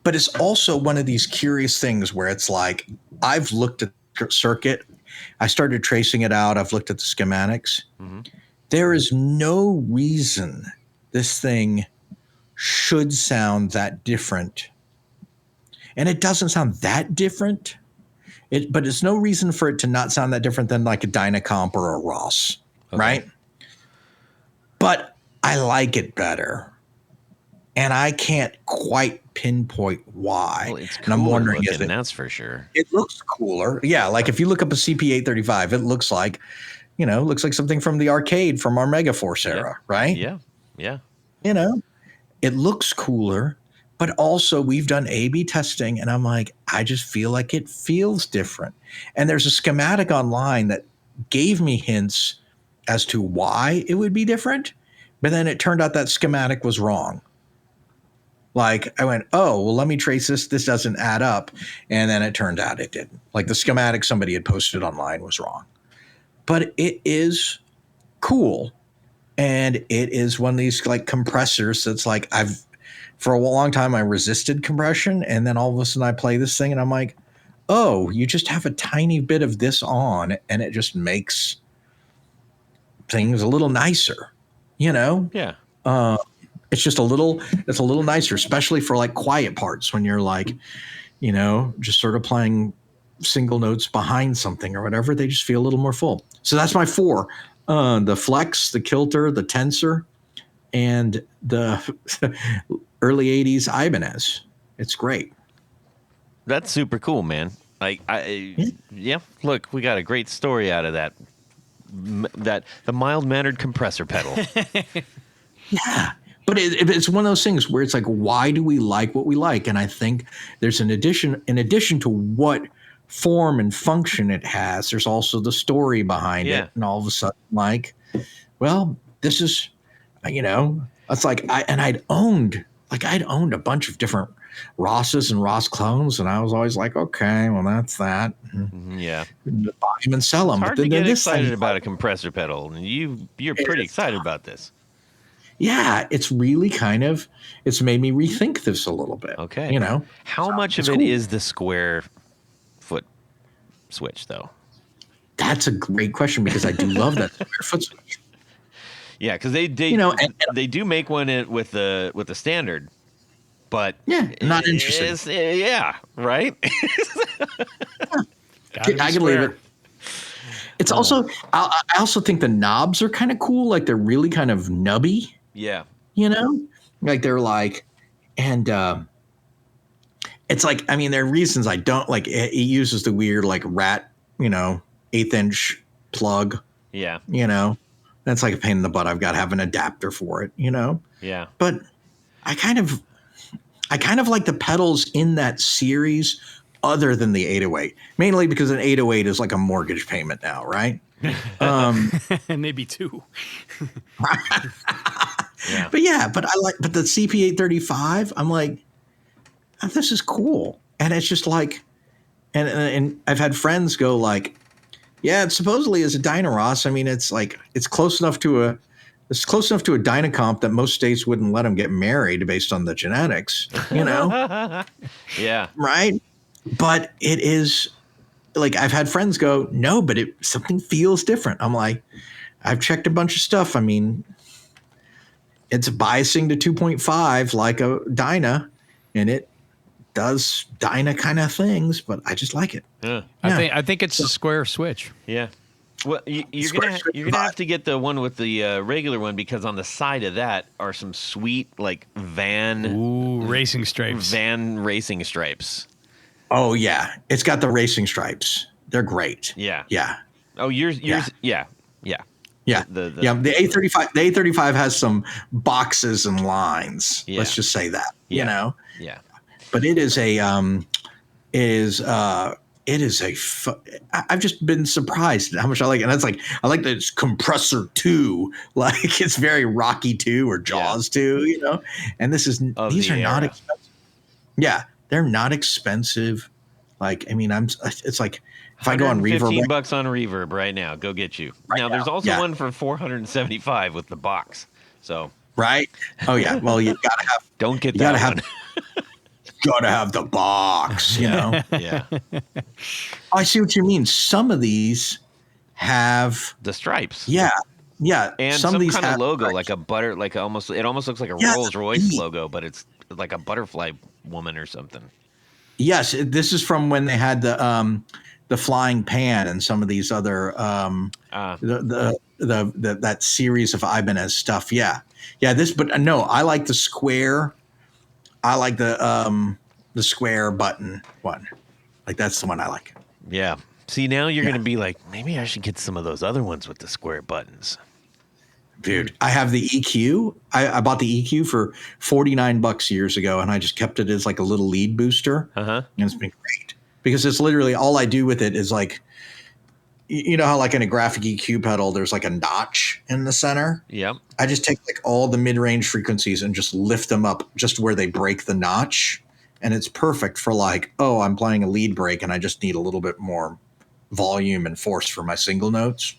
C: But it's also one of these curious things where it's like, I've looked at the circuit. I started tracing it out. I've looked at the schematics. Mm-hmm. There is no reason this thing should sound that different. And it doesn't sound that different. But it's no reason for it to not sound that different than like a Dynacomp or a Ross, right? But I like it better. And I can't quite pinpoint why.
A: Well, it's
C: and I'm wondering
A: looking,
C: if it,
A: that's for sure.
C: It looks cooler. Yeah, like if you look up a CP835, it looks like, looks like something from the arcade from our Megaforce era, right?
A: Yeah, yeah.
C: It looks cooler, but also we've done A/B testing, and I'm like, I just feel like it feels different. And there's a schematic online that gave me hints as to why it would be different, but then it turned out that schematic was wrong. Like I went, oh, well, let me trace this. This doesn't add up. And then it turned out it didn't. Like the schematic somebody had posted online was wrong. But it is cool. And it is one of these like compressors that's like for a long time I resisted compression. And then all of a sudden I play this thing and I'm like, oh, you just have a tiny bit of this on and it just makes things a little nicer,
A: Yeah.
C: It's just a little nicer, especially for like quiet parts when you're like, just sort of playing single notes behind something or whatever. They just feel a little more full. So that's my 4, the Flex, the Kilter, the Tensor, and the early 80s Ibanez. It's great.
A: That's super cool, man. Yeah. Look, we got a great story out of that. The mild-mannered compressor pedal.
C: Yeah. But it's one of those things where it's like, why do we like what we like? And I think there's in addition to what form and function it has, there's also the story behind it. And all of a sudden, like, well, this is, it's like I'd owned a bunch of different Rosses and Ross clones, and I was always like, okay, well, that's that.
A: Yeah.
C: Buy them and sell them.
A: It's hard to get excited about a compressor pedal, and you're pretty excited about this.
C: Yeah, it's really it's made me rethink this a little bit.
A: Okay. How much of it is the square foot switch, though?
C: That's a great question because I do love that square foot switch.
A: Yeah, because they they do make one with the standard, but
C: not interesting.
A: Yeah, right.
C: I can leave it. It's also I also think the knobs are kind of cool. Like they're really kind of nubby.
A: Yeah.
C: Like they're like, and it's like, I mean, there are reasons I don't like it. It uses the weird like rat, 1/8" plug.
A: Yeah.
C: That's like a pain in the butt. I've got to have an adapter for it,
A: Yeah.
C: But I kind of like the pedals in that series other than the 808, mainly because an 808 is like a mortgage payment now, right?
B: Maybe 2.
A: Yeah.
C: But the CP835, I'm like, oh, this is cool. And it's just like, and I've had friends go like, yeah, it supposedly is a Dynaross. I mean, it's like, it's close enough to a Dynacomp that most states wouldn't let them get married based on the genetics,
A: Yeah.
C: Right. But it is like, I've had friends go, no, but something feels different. I'm like, I've checked a bunch of stuff. I mean, it's biasing to 2.5 like a Dyna, and it does Dyna kind of things, but I just like it.
A: Yeah.
B: I think it's a square switch.
A: Yeah. Well, you're gonna have to get the one with the regular one because on the side of that are some sweet like
B: racing stripes.
A: Van racing stripes.
C: Oh yeah, it's got the racing stripes. They're great.
A: Yeah.
C: Yeah.
A: Oh, yours. Yeah. Yeah.
C: The A35. The A35 has some boxes and lines.
A: Yeah.
C: Let's just say that.
A: Yeah.
C: Yeah. But it is I've just been surprised at how much I like it. And that's like, I like that it's compressor 2, like it's very Rocky 2 or Jaws 2, and these are not expensive. Yeah. They're not expensive. Like, I mean, it's like if I go on Reverb,
A: $15 on Reverb right now, go get you. There's also one for $475 with the box. So,
C: right. Oh yeah. Well, you gotta have,
A: don't get that one.
C: Gotta have the box,
A: Yeah.
C: Oh, I see what you mean. Some of these have
A: the stripes.
C: Yeah. Yeah,
A: And
C: some of
A: some
C: these
A: kind of
C: have
A: logo, like a butter, like it almost looks like a
C: yeah,
A: Rolls Royce logo, but it's like a butterfly woman or something.
C: yes, this is from when they had the flying pan and some of these other that series of Ibanez stuff. Yeah, yeah. But no, I like the square. I like the square button one. Like that's the one I like.
A: Yeah. See, now you're
C: Yeah.
A: going to be like, maybe I should get some of those other ones with the square buttons.
C: Dude, I have the EQ. I bought the EQ for $49 years ago, and I just kept it as like a little lead booster.
A: Uh-huh.
C: And it's been great because it's literally all I do with it is like, you know how like in a graphic EQ pedal, there's like a notch in the center.
A: Yep.
C: I just take like all the mid-range frequencies and just lift them up just where they break the notch. And it's perfect for like, oh, I'm playing a lead break and I just need a little bit more volume and force for my single notes.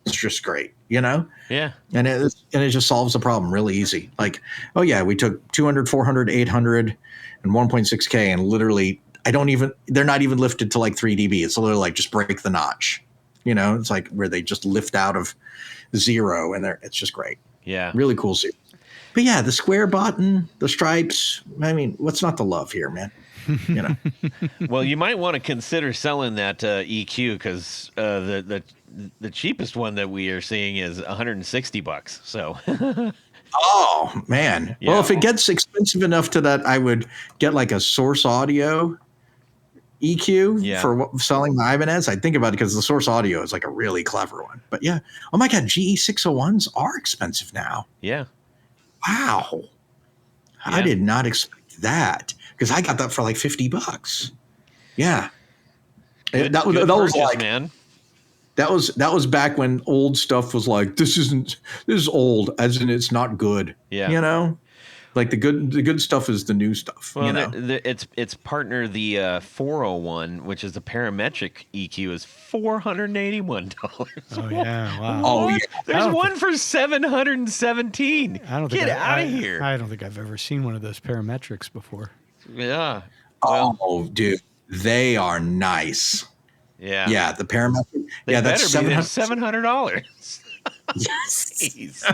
C: It's just great, you know?
A: Yeah.
C: And it just solves the problem really easy. Like, oh yeah, we took 200, 400, 800 and 1.6K and literally they're not even lifted to like 3 dB. It's literally like just break the notch. You know, it's like where they just lift out of zero and it's just great.
A: Yeah.
C: Really cool. But yeah, the square button, the stripes. I mean, what's not to love here, man? You know.
A: Well, you might want to consider selling that EQ because the cheapest one that we are seeing is $160. So.
C: Oh man.
A: Yeah.
C: Well, if it gets expensive enough to that, I would get like a Source Audio EQ for selling the Ibanez. I'd think about it because the Source Audio is like a really clever one. But yeah. Oh my God, GE 601s are expensive now.
A: Yeah.
C: Wow.
A: Yeah.
C: I did not expect that because I got that for like $50. Yeah. That was like,
A: man.
C: That was back when old stuff was like, this is old, as in it's not good.
A: Yeah.
C: You know? Like the good stuff is the new stuff.
A: Well,
C: you know?
A: its partner, the 401, which is the parametric EQ, is $481.
B: Oh yeah, wow.
C: Oh yeah.
A: There's one for $717. Get out of here.
B: I don't think I've ever seen one of those parametrics before.
A: Yeah.
C: Well, oh, dude, they are nice.
A: Yeah.
C: Yeah, the parametric.
A: They
C: that's
A: better be $700.
C: Yes.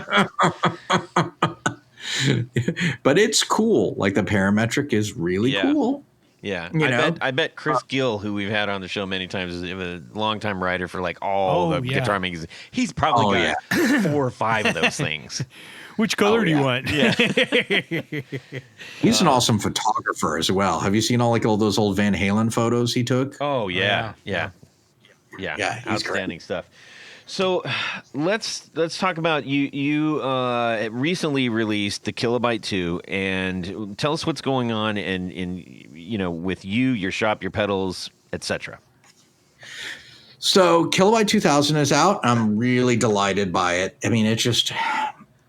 C: But it's cool. Like the parametric is really cool.
A: Yeah.
C: You
A: I bet Chris Gill, who we've had on the show many times, is a longtime writer for like all the guitar magazines. He's probably got 4 or 5 of those things.
B: Which color do you want?
A: Yeah.
C: He's an awesome photographer as well. Have you seen all those old Van Halen photos he took?
A: Oh yeah. Yeah.
C: Yeah, he's
A: outstanding
C: great.
A: stuff. So let's talk about you recently released the Kilobyte 2 and tell us what's going on in with you, your shop, your pedals, etc.
C: So Kilobyte 2000 is out. I'm really delighted by it. I mean, it's just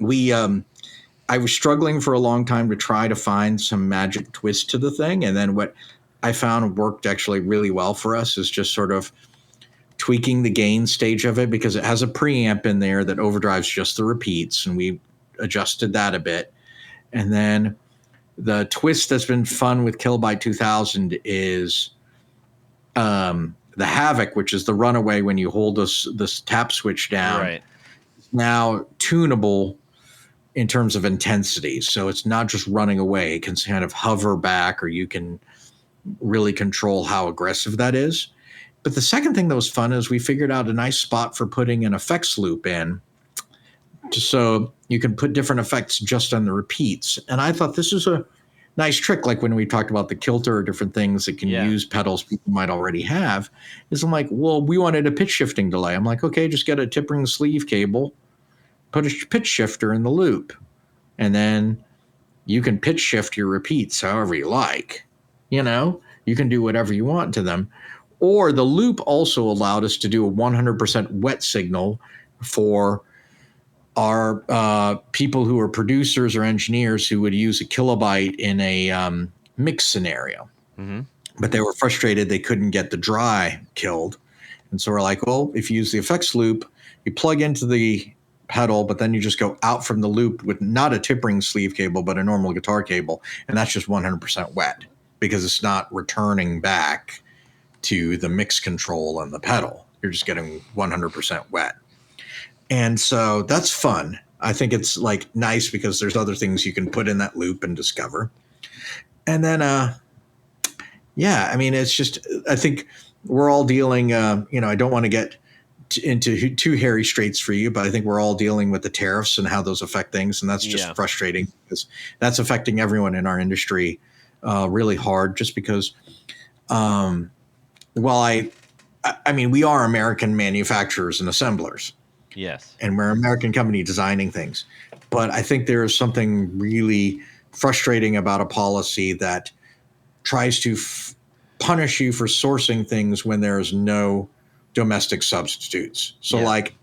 C: I was struggling for a long time to try to find some magic twist to the thing, and then what I found worked actually really well for us is just sort of tweaking the gain stage of it, because it has a preamp in there that overdrives just the repeats, and we adjusted that a bit. And then the twist that's been fun with Kilobyte 2000 is the Havoc, which is the runaway when you hold this tap switch down.
A: Right.
C: Now tunable in terms of intensity. So it's not just running away. It can kind of hover back, or you can really control how aggressive that is. But the second thing that was fun is we figured out a nice spot for putting an effects loop in, so you can put different effects just on the repeats. And I thought this is a nice trick, like when we talked about the kilter or different things that can use pedals people might already have, is I'm like, well, we wanted a pitch shifting delay. I'm like, okay, just get a tip ring sleeve cable, put a pitch shifter in the loop, and then you can pitch shift your repeats however you like. You know, you can do whatever you want to them. Or the loop also allowed us to do a 100% wet signal for our people who are producers or engineers who would use a Kilobyte in a mix scenario. Mm-hmm. But they were frustrated they couldn't get the dry killed. And so we're like, well, if you use the effects loop, you plug into the pedal, but then you just go out from the loop with not a tip ring sleeve cable, but a normal guitar cable. And that's just 100% wet because it's not returning back to the mix control and the pedal. You're just getting 100% wet. And so that's fun. I think it's like nice because there's other things you can put in that loop and discover. And then, yeah, I mean, it's just, I think we're all dealing, I don't want to get into too hairy straits for you, but I think we're all dealing with the tariffs and how those affect things. And that's just frustrating because that's affecting everyone in our industry really hard just because, I mean, we are American manufacturers and assemblers.
A: Yes.
C: And we're an American company designing things. But I think there's something really frustrating about a policy that tries to punish you for sourcing things when there's no domestic substitutes. So like,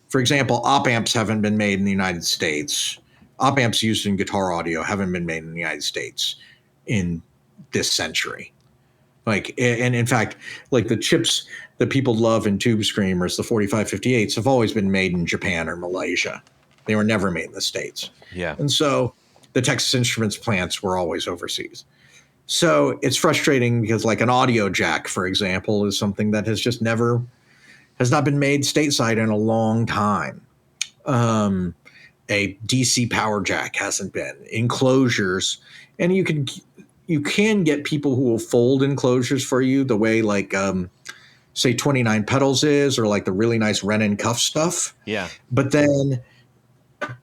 C: for example, op amps haven't been made in the United States. Op amps used in guitar audio haven't been made in the United States in this century. Like, and in fact, like the chips that people love in tube screamers, the 4558s, have always been made in Japan or Malaysia. They were never made in the States.
A: Yeah.
C: And so the Texas Instruments plants were always overseas. So it's frustrating because like an audio jack, for example, is something that has not been made stateside in a long time. A DC power jack hasn't been. Enclosures, and you can get people who will fold enclosures for you the way like say 29 pedals is, or like the really nice Ren and Cuff stuff.
A: Yeah.
C: But then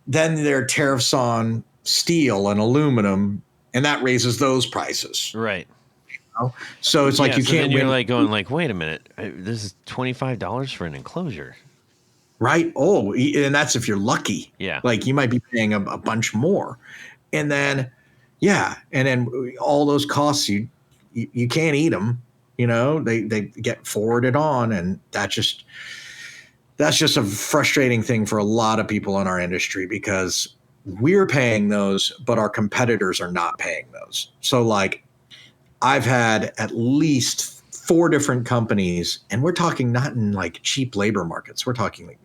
C: there are tariffs on steel and aluminum, and that raises those prices.
A: Right.
C: So it's like you
A: so
C: can't
A: then
C: win.
A: you're like going like, wait a minute, this is $25 for an enclosure.
C: Right. Oh, and that's if you're lucky.
A: Yeah.
C: Like you might be paying a bunch more. And then, yeah. And then all those costs, you can't eat them, they get forwarded on. And that's just a frustrating thing for a lot of people in our industry because we're paying those, but our competitors are not paying those. So like I've had at least 4 different companies, and we're talking not in like cheap labor markets. We're talking like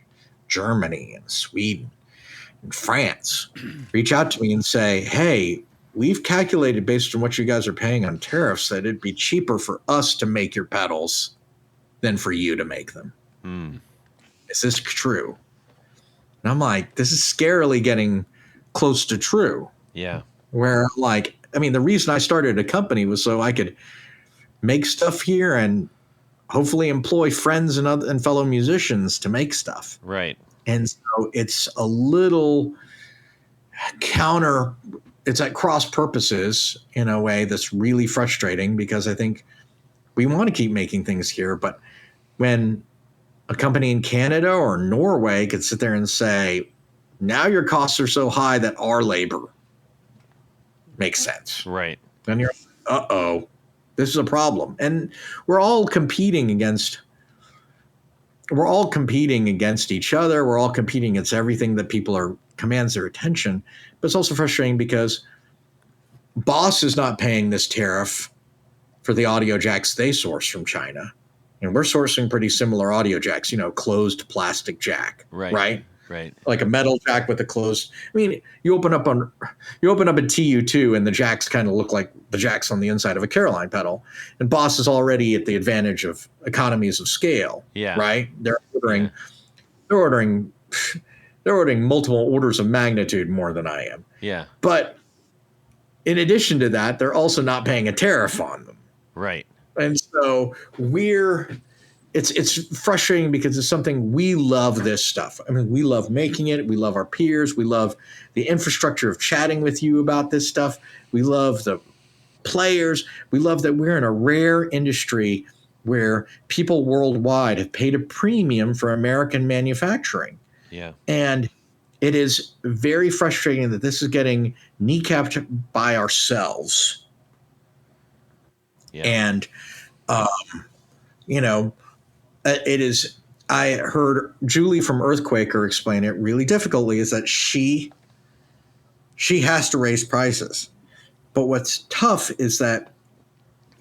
C: Germany and Sweden and France reach out to me and say, hey, we've calculated based on what you guys are paying on tariffs that it'd be cheaper for us to make your pedals than for you to make them. Is this true? And I'm like, this is scarily getting close to true.
A: Yeah.
C: Where like, I mean, the reason I started a company was so I could make stuff here and hopefully employ friends and fellow musicians to make stuff.
A: Right.
C: And so it's a little it's at cross purposes in a way that's really frustrating because I think we want to keep making things here. But when a company in Canada or Norway could sit there and say, now your costs are so high that our labor makes sense.
A: Right.
C: Then you're, this is a problem. And we're all competing against each other. We're all competing against everything that commands their attention. But it's also frustrating because Boss is not paying this tariff for the audio jacks they source from China. And we're sourcing pretty similar audio jacks, closed plastic jack. Right. Like a metal jack with a closed. I mean, you open up a TU2 and the jacks kind of look like the jacks on the inside of a Caroline pedal. And Boss is already at the advantage of economies of scale.
A: Yeah.
C: Right. They're ordering multiple orders of magnitude more than I am.
A: Yeah.
C: But in addition to that, they're also not paying a tariff on them.
A: Right.
C: And so it's frustrating because it's something we love this stuff. I mean, we love making it. We love our peers. We love the infrastructure of chatting with you about this stuff. We love the players. We love that we're in a rare industry where people worldwide have paid a premium for American manufacturing.
A: Yeah.
C: And it is very frustrating that this is getting kneecapped by ourselves.
A: Yeah.
C: And, it is, I heard Julie from Earthquaker explain it really difficultly is that she has to raise prices. But what's tough is that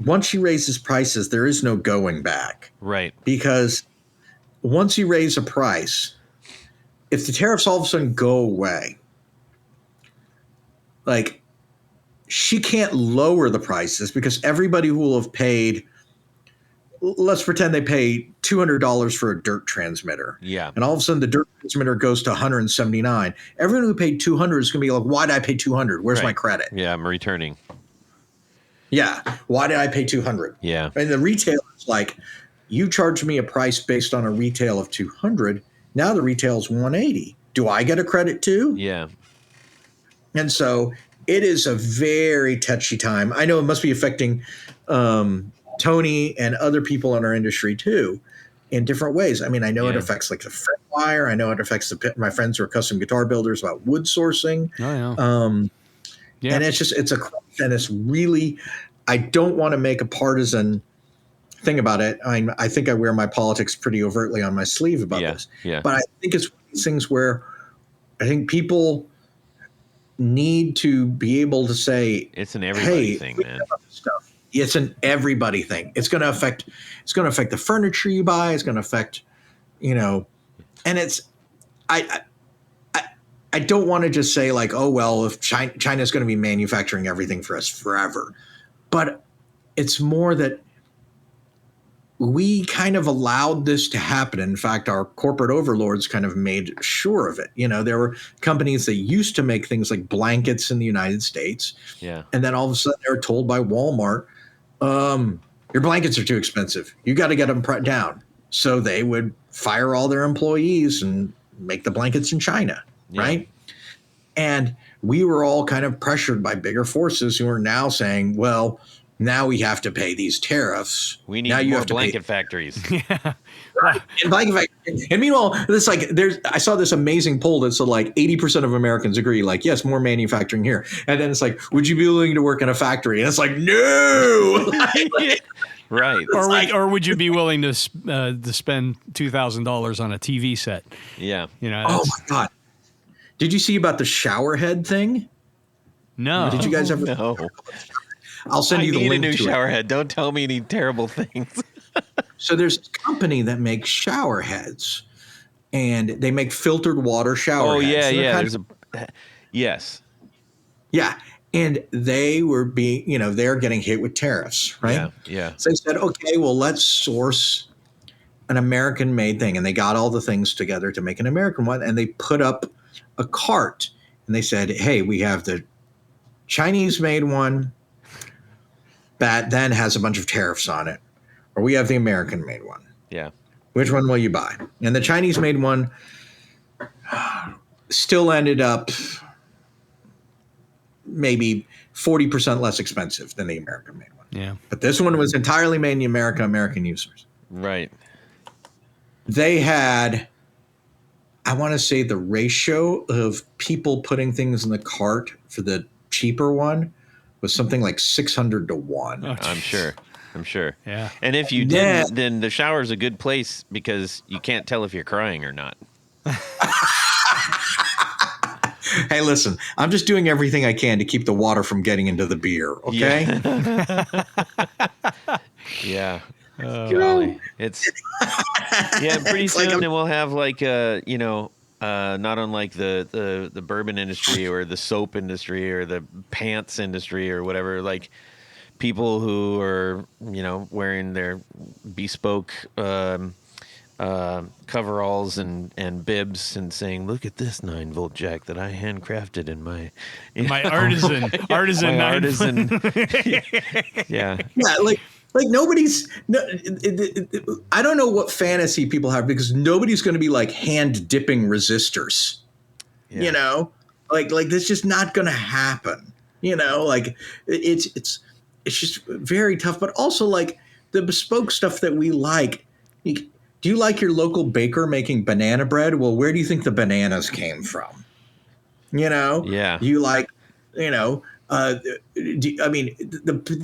C: once she raises prices, there is no going back.
A: Right.
C: Because once you raise a price, if the tariffs all of a sudden go away, like she can't lower the prices because everybody who will have paid let's pretend they pay $200 for a dirt transmitter.
A: Yeah.
C: And all of a sudden the dirt transmitter goes to 179. Everyone who paid 200 is going to be like, why did I pay 200? Where's my credit?
A: Yeah, I'm returning.
C: Yeah. Why did I pay 200?
A: Yeah.
C: And the retailer's like, you charged me a price based on a retail of 200. Now the retail is 180. Do I get a credit too?
A: Yeah.
C: And so it is a very touchy time. I know it must be affecting Tony and other people in our industry too, in different ways. I mean, I know it affects like the fret wire. I know it affects my friends who are custom guitar builders about wood sourcing.
B: Oh, yeah.
C: And it's really, I don't want to make a partisan thing about it. I think I wear my politics pretty overtly on my sleeve about this.
A: Yeah.
C: But I think it's one of these things where I think people need to be able to say,
A: it's an everybody thing, man.
C: Stuff. It's an everybody thing. It's going to affect the furniture you buy. It's going to affect, and it's, I don't want to just say like, oh, well, if China's going to be manufacturing everything for us forever, but it's more that we kind of allowed this to happen. In fact, our corporate overlords kind of made sure of it. There were companies that used to make things like blankets in the United States.
A: Yeah.
C: And then all of a sudden they were told by Walmart, your blankets are too expensive. You got to get them down. So they would fire all their employees and make the blankets in China. Yeah. Right. And we were all kind of pressured by bigger forces who are now saying, well, now we have to pay these tariffs.
A: We need more blanket factories.
B: Yeah.
C: Right. And blanket factories. And meanwhile, it's like I saw this amazing poll that said like 80% of Americans agree, like, yes, more manufacturing here. And then it's like, would you be willing to work in a factory? And it's like, no.
A: Right.
B: Or would you be willing to spend $2,000 on a TV set?
A: Yeah.
C: Oh my God. Did you see about the shower head thing?
B: No.
C: Did you guys ever?
A: No.
C: I'll send you the link.
A: I need a new
C: to
A: shower
C: it.
A: head. Don't tell me any terrible things.
C: So there's a company that makes shower heads, and they make filtered water shower heads.
A: Oh, yeah,
C: So
A: yeah. Yes.
C: Yeah. And they were they're getting hit with tariffs, right?
A: Yeah, yeah.
C: So they said, okay, well, let's source an American-made thing. And they got all the things together to make an American one, and they put up a cart. And they said, hey, we have the Chinese-made one that then has a bunch of tariffs on it, or we have the American-made one.
A: Yeah.
C: Which one will you buy? And the Chinese-made one still ended up maybe 40% less expensive than the American-made one.
B: Yeah.
C: But this one was entirely made in America, American users.
A: Right.
C: They had, I want to say the ratio of people putting things in the cart for the cheaper one was something like 600 to 1.
B: Oh,
A: I'm sure.
B: Yeah.
A: And if you didn't, then the shower's a good place because you can't tell if you're crying or not.
C: Hey, listen, I'm just doing everything I can to keep the water from getting into the beer, okay?
A: Yeah. Golly. It's pretty soon then we'll have like not unlike the bourbon industry or the soap industry or the pants industry or whatever, like people who are, wearing their bespoke coveralls and bibs and saying, look at this 9-volt jack that I handcrafted in my
B: artisan
C: Yeah, like nobody's I don't know what fantasy people have, because nobody's going to be like hand dipping resistors. Yeah. Like that's just not going to happen. Like it's just very tough. But also like the bespoke stuff that we like. Do you like your local baker making banana bread? Well, where do you think the bananas came from?
A: Yeah.
C: You like, the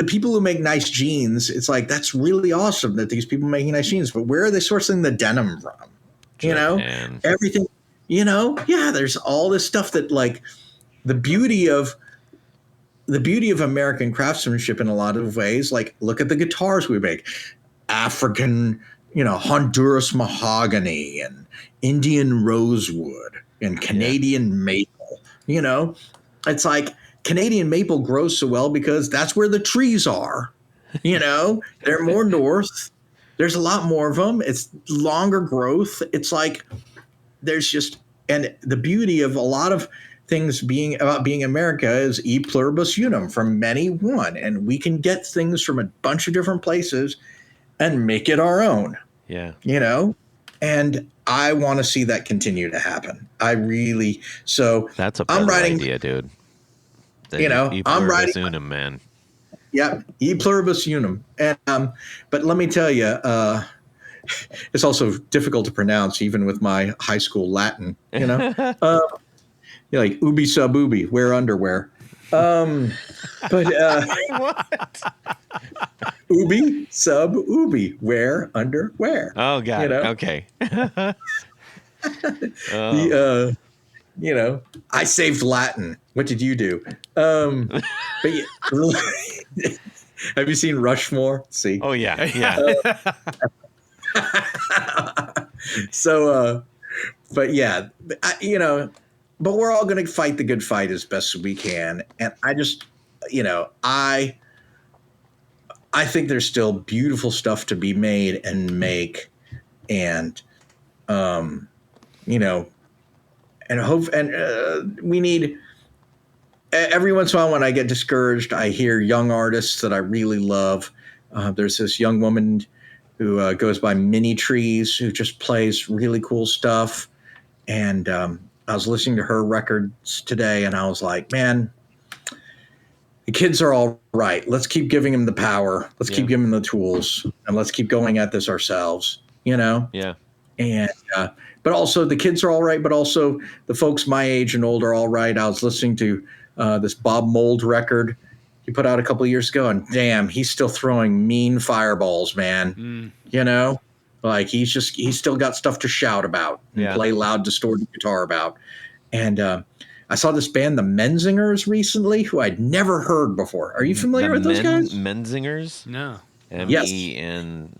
C: people who make nice jeans, it's like, that's really awesome that these people making nice jeans, but where are they sourcing the denim from?
A: Japan.
C: Everything, there's all this stuff that like the beauty of American craftsmanship in a lot of ways. Like, look at the guitars we make, African, Honduras mahogany and Indian rosewood and Canadian maple. It's like Canadian maple grows so well because that's where the trees are. They're more north. there's a lot more of them. It's longer growth. It's like there's just, and the beauty of a lot of things being America is e pluribus unum, from many one, and we can get things from a bunch of different places and make it our own.
A: Yeah.
C: And I want to see that continue to happen. I really, so
A: That's a
C: I'm
A: better
C: writing,
A: idea, dude.
C: I'm writing,
A: unum, man.
C: yeah, e pluribus unum. And, but let me tell you, it's also difficult to pronounce even with my high school Latin, like ubi sub ubi, wear underwear. But
A: What?
C: ubi sub ubi, wear underwear.
A: Oh, God. Okay.
C: I saved Latin. What did you do? But have you seen Rushmore? See?
A: Oh, yeah. Yeah.
C: So, but yeah, but we're all going to fight the good fight as best as we can. And I just, I think there's still beautiful stuff to be made and make. And, and hope, and we need, every once in a while when I get discouraged, I hear young artists that I really love. There's this young woman who goes by Mini Trees, who just plays really cool stuff. And I was listening to her records today, and I was like, man, the kids are all right. Let's keep giving them the power. Let's keep giving them the tools, and let's keep going at this ourselves,
A: Yeah.
C: And but also the kids are all right, but also the folks my age and older are all right. I was listening to this Bob Mould record he put out a couple of years ago, and damn, he's still throwing mean fireballs, man. Like he's still got stuff to shout about and play loud, distorted guitar about. And I saw this band, the Menzingers, recently, who I'd never heard before. Are you familiar with those guys?
A: Menzingers?
B: No.
A: Menzingers.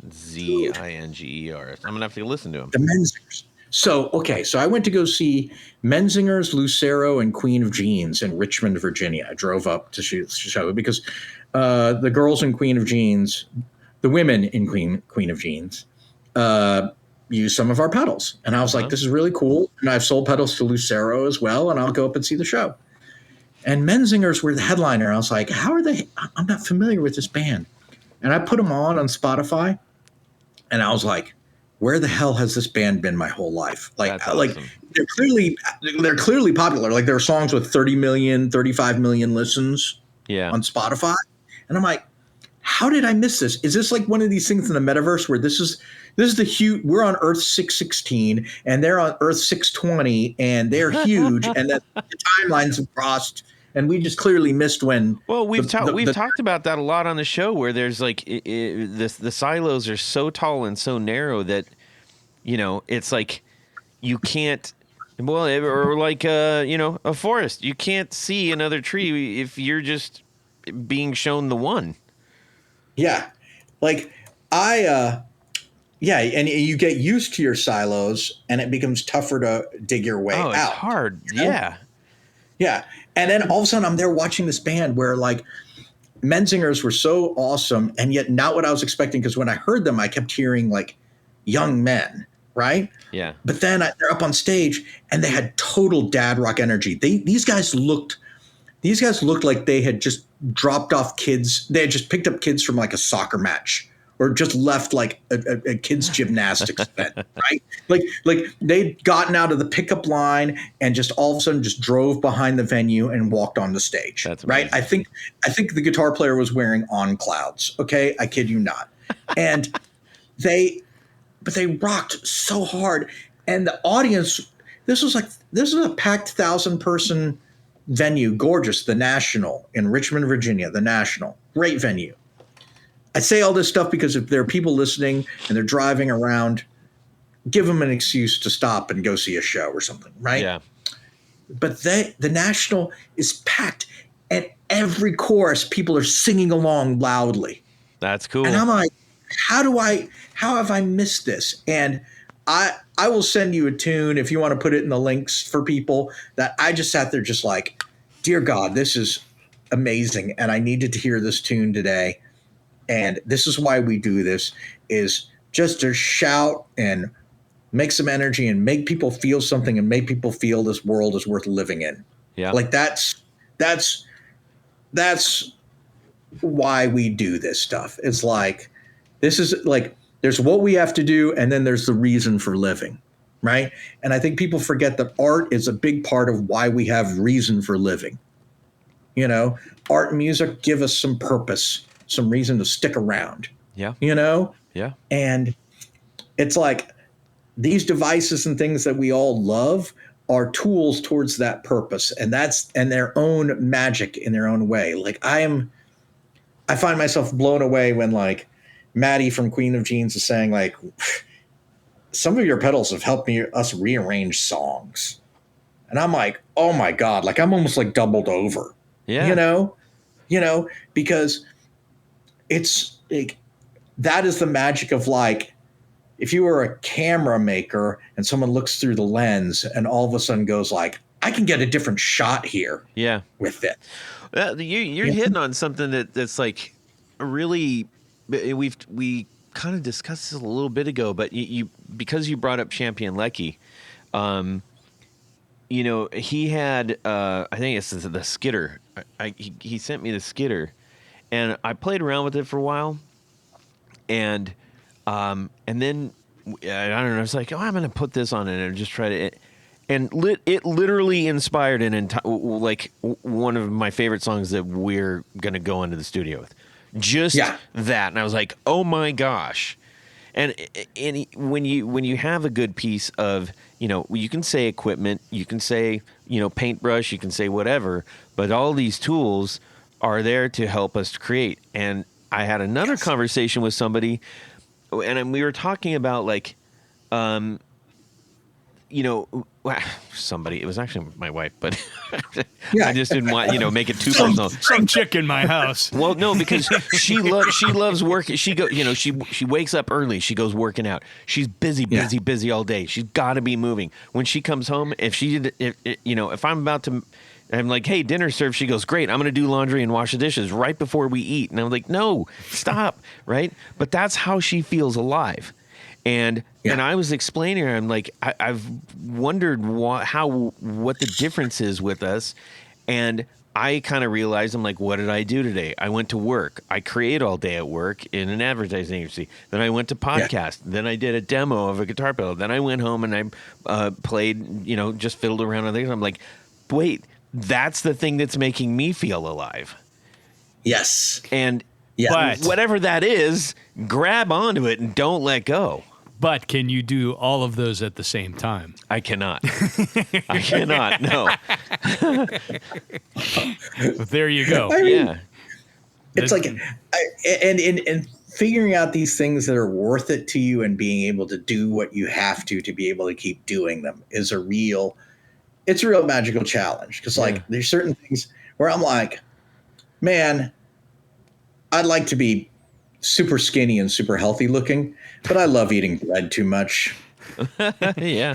A: I'm gonna have to listen to them.
C: The Menzingers. So I went to go see Menzingers, Lucero, and Queen of Jeans in Richmond, Virginia. I drove up to show because the girls in Queen of Jeans, the women in Queen of Jeans, use some of our pedals. And I was like, this is really cool. And I've sold pedals to Lucero as well, and I'll go up and see the show. And Menzingers were the headliner. I was like, how are they? I'm not familiar with this band. And I put them on Spotify, and I was like, where the hell has this band been my whole life? Like,
A: awesome.
C: they're clearly popular. Like there are songs with 30 million, 35 million listens on Spotify. And I'm like, how did I miss this? Is this like one of these things in the metaverse where this is the huge, we're on Earth 616 and they're on Earth 620 and they're huge and that the timelines have crossed. And we just clearly missed when.
A: Well, we've talked about that a lot on the show, where there's like the silos are so tall and so narrow that it's like you can't. Well, or like a forest, you can't see another tree if you're just being shown the one.
C: Yeah, like and you get used to your silos, and it becomes tougher to dig your way out.
A: It's hard. Yeah.
C: Yeah. And then all of a sudden I'm there watching this band where like Menzingers were so awesome and yet not what I was expecting, because when I heard them, I kept hearing like young men, right?
A: Yeah.
C: But then they're up on stage and they had total dad rock energy. These guys looked like they had just dropped off kids. They had just picked up kids from like a soccer match or just left like a kid's gymnastics event, right? Like they'd gotten out of the pickup line and just all of a sudden just drove behind the venue and walked on the stage.
A: That's
C: right.
A: amazing.
C: I think the guitar player was wearing On Clouds. Okay, I kid you not. And they rocked so hard, and the audience. This is a packed 1,000-person venue, gorgeous. The National in Richmond, Virginia. The National, great venue. I say all this stuff because if there are people listening and they're driving around, give them an excuse to stop and go see a show or something, right?
A: Yeah.
C: But the National is packed, and every chorus people are singing along loudly.
A: That's cool.
C: And I'm like, how have I missed this? And I will send you a tune if you want to put it in the links for people that I just sat there just like, dear God, this is amazing. And I needed to hear this tune today. And this is why we do this, is just to shout and make some energy and make people feel something and make people feel this world is worth living in.
A: Yeah.
C: Like that's why we do this stuff. It's like, this is like, there's what we have to do, and then there's the reason for living, right? And I think people forget that art is a big part of why we have reason for living. You know, art and music give us some purpose, some reason to stick around.
A: Yeah.
C: You know?
A: Yeah.
C: And it's like these devices and things that we all love are tools towards that purpose, and their own magic in their own way. Like I find myself blown away when like Maddie from Queen of Jeans is saying like, some of your pedals have helped us rearrange songs. And I'm like, oh my God, like I'm almost like doubled over.
A: Yeah.
C: You know, because it's like, that is the magic of like, if you were a camera maker and someone looks through the lens and all of a sudden goes like, I can get a different shot here.
A: Yeah.
C: With it.
A: You're hitting on something that's like really, we kind of discussed this a little bit ago, but you because you brought up Champion Lecky, you know, he had I think it's the Skitter. He sent me the Skitter, and I played around with it for a while, and then I don't know, it's like, oh, I'm going to put this on it and just try to. And it literally inspired an entire, like one of my favorite songs that we're going to go into the studio with. Just that. And I was like, oh my gosh. And when you have a good piece of, you know, you can say equipment, you can say, you know, paintbrush, you can say whatever, but all these tools are there to help us create. And I had another conversation with somebody, and we were talking about like, you know, somebody, it was actually my wife, but I just didn't want, you know, make it too personal.
B: Some chick in my house.
A: Well, no, because she loves working. She wakes up early. She goes working out. She's busy all day. She's got to be moving. When she comes home, if I'm about to, I'm like, hey, dinner served. She goes, great. I'm going to do laundry and wash the dishes right before we eat. And I'm like, no, stop. Right. But that's how she feels alive. And I was explaining to her, I'm like, I've wondered what the difference is with us. And I kind of realized, I'm like, what did I do today? I went to work. I create all day at work in an advertising agency. Then I went to podcast. Then I did a demo of a guitar pedal. Then I went home and I played, you know, just fiddled around on things. I'm like, wait, that's the thing that's making me feel alive.
C: Yes.
A: And
B: But
A: whatever that is, grab onto it and don't let go.
B: But can you do all of those at the same time?
A: I cannot. I cannot. No.
B: There you go.
C: I mean,
A: Yeah.
C: it's like, and figuring out these things that are worth it to you and being able to do what you have to be able to keep doing them is it's a real magical challenge. Because like, there's certain things where I'm like, man, I'd like to be super skinny and super healthy looking, but I love eating bread too much.
A: Yeah.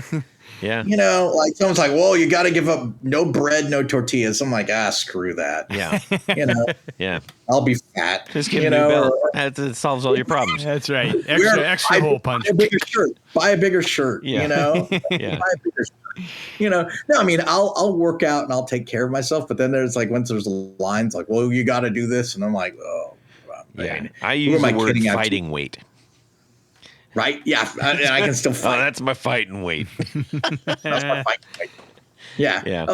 A: Yeah.
C: You know, like someone's like, well, you got to give up no bread, no tortillas. I'm like, screw that.
A: Yeah.
C: You know,
A: Yeah.
C: I'll be fat.
A: Just give me a belt. That solves all your problems.
B: That's right. Extra hole punch.
C: Buy a bigger shirt.
A: Yeah.
C: You know,
A: Yeah.
C: buy a bigger shirt. You know, no, I mean, I'll work out and I'll take care of myself. But then there's like, once there's lines like, well, you got to do this. And I'm like, oh,
A: yeah. I use the word fighting weight.
C: Right? Yeah. And I can still fight.
A: Oh, that's my fighting weight.
C: That's my fighting weight. Yeah.
A: Yeah.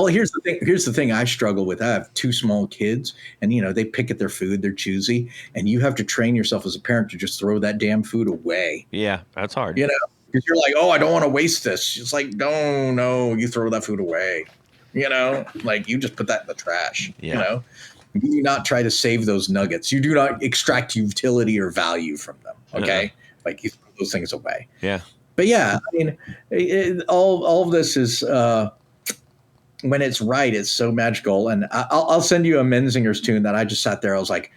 C: Here's the thing. Here's the thing I struggle with. I have two small kids, and you know they pick at their food. They're choosy, and you have to train yourself as a parent to just throw that damn food away.
A: Yeah, that's hard.
C: You know, because you're like, oh, I don't want to waste this. It's like, no, you throw that food away. You know, like you just put that in the trash.
A: Yeah.
C: You know, you do not try to save those nuggets. You do not extract utility or value from them. Okay, like you throw those things away.
A: Yeah.
C: But yeah, I mean, all of this is. When it's right, it's so magical. And I'll send you a Menzinger's tune that I just sat there. I was like,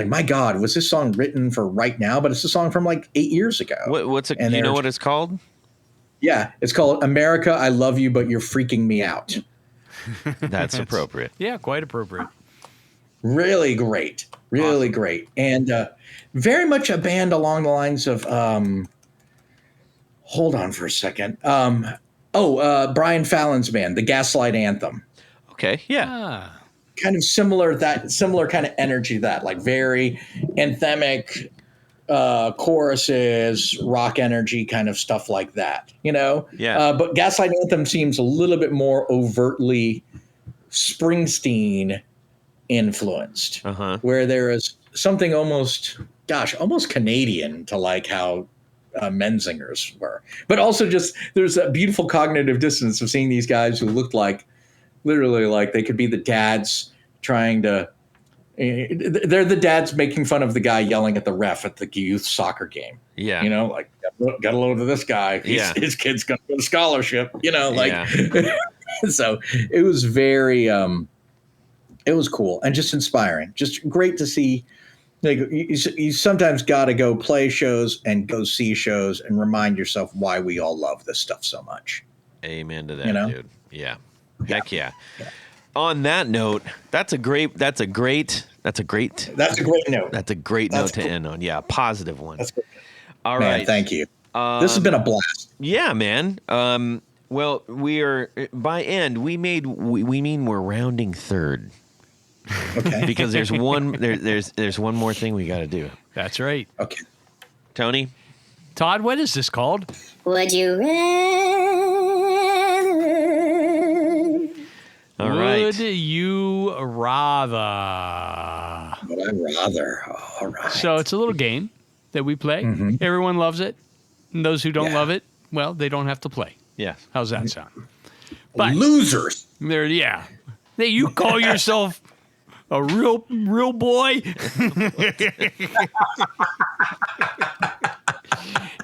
C: my God, was this song written for right now? But it's a song from like 8 years ago.
A: What's it? And you know what it's called?
C: Yeah, it's called America, I Love You, But You're Freaking Me Out.
A: That's appropriate.
B: Yeah, quite appropriate.
C: Really great. Really great. And very much a band along the lines of, hold on for a second. Brian Fallon's band, the Gaslight Anthem.
A: Okay. Yeah.
C: Kind of similar kind of energy to that, like very anthemic choruses, rock energy, kind of stuff like that,
A: Yeah.
C: But Gaslight Anthem seems a little bit more overtly Springsteen influenced, where there is something almost Canadian to like how Menzingers were, but also just there's a beautiful cognitive dissonance of seeing these guys who looked like literally like they could be the dads trying to. They're the dads making fun of the guy yelling at the ref at the youth soccer game.
A: Yeah.
C: Like got a load of this guy. His kid's going to get a scholarship. So it was very. It was cool and just inspiring. Just great to see. Like you sometimes got to go play shows and go see shows and remind yourself why we all love this stuff so much.
A: Amen to that, dude. Yeah. Heck yeah. On that note, that's a great note.
C: That's a great
A: note to end on. Yeah, positive one.
C: That's great.
A: All
C: man,
A: right.
C: Thank you. This has been a blast.
A: Yeah, man. Well, we are by end. We mean we're rounding third.
C: Okay.
A: Because there's one more thing we got to do.
B: That's right.
C: Okay.
A: Tony?
B: Todd, what is this called?
D: Would you rather?
A: All right.
B: Would you rather?
C: Would I rather? All right.
B: So it's a little game that we play.
C: Mm-hmm.
B: Everyone loves it. And those who don't love it, well, they don't have to play.
A: Yeah.
B: How's that sound? But
C: losers.
B: You call yourself a real boy?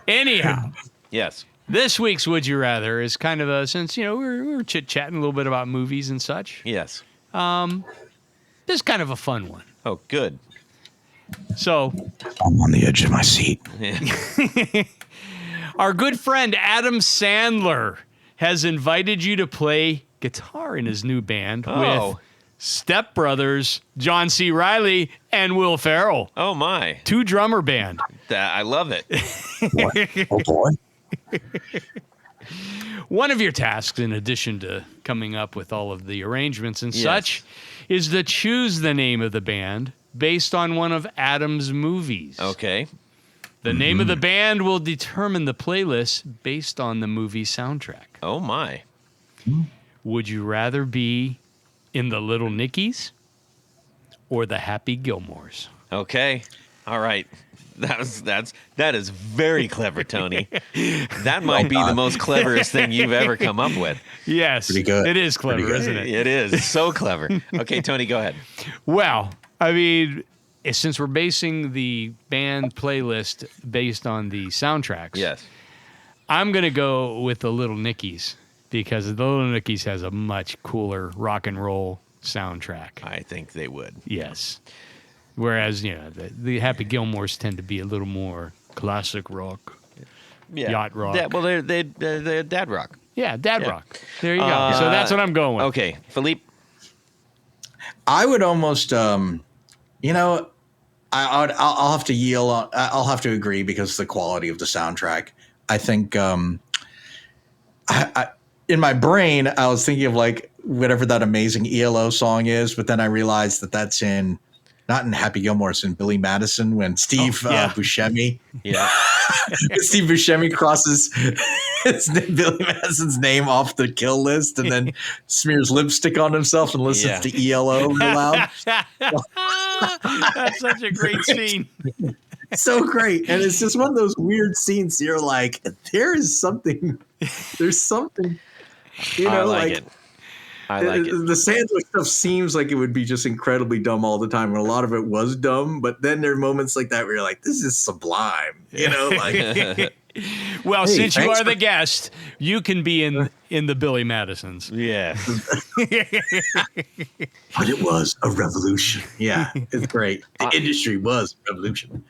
B: Anyhow.
A: Yes.
B: This week's Would You Rather is kind of since, we're chit-chatting a little bit about movies and such.
A: Yes.
B: This is kind of a fun one.
A: Oh, good.
B: So.
C: I'm on the edge of my seat.
B: Our good friend Adam Sandler has invited you to play guitar in his new band with Step Brothers, John C. Reilly, and Will Ferrell.
A: Oh, my.
B: 2-drummer band.
A: I love it.
C: Oh, boy.
B: One of your tasks, in addition to coming up with all of the arrangements and such, is to choose the name of the band based on one of Adam's movies.
A: Okay.
B: The name of the band will determine the playlist based on the movie soundtrack.
A: Oh, my.
B: Would you rather be in the Little Nickies or the Happy Gilmores?
A: Okay. All right. That is very clever, Tony. That might be the most cleverest thing you've ever come up with.
B: Yes.
C: Pretty good.
B: It is clever, isn't it?
A: It is. So clever. Okay, Tony, go ahead.
B: Well, I mean, since we're basing the band playlist based on the soundtracks,
A: Yes.
B: I'm going to go with the Little Nickies because the Little Nickies has a much cooler rock and roll soundtrack.
A: I think they would.
B: Yes. Whereas, the Happy Gilmores tend to be a little more classic rock, yacht rock.
A: They're dad rock.
B: Yeah, dad rock. There you go. So that's what I'm going with.
A: Okay, Philippe.
C: I would almost, I'll have to yield. I'll have to agree because of the quality of the soundtrack. I think, I in my brain, I was thinking of like whatever that amazing ELO song is, but then I realized that that's not in Happy Gilmore, it's in Billy Madison when Steve Buscemi.
A: Yeah.
C: Steve Buscemi crosses Billy Madison's name off the kill list and then smears lipstick on himself and listens to ELO real loud.
B: That's such a great scene.
C: So great. And it's just one of those weird scenes. You're like, there's something,
A: I like it. I like it.
C: The Sandler stuff seems like it would be just incredibly dumb all the time, and a lot of it was dumb. But then there are moments like that where you're like, "This is sublime," Like,
B: well, since you are the guest, you can be in the Billy Madisons.
A: Yeah.
C: But it was a revolution. Yeah, it's great. The industry was a revolution.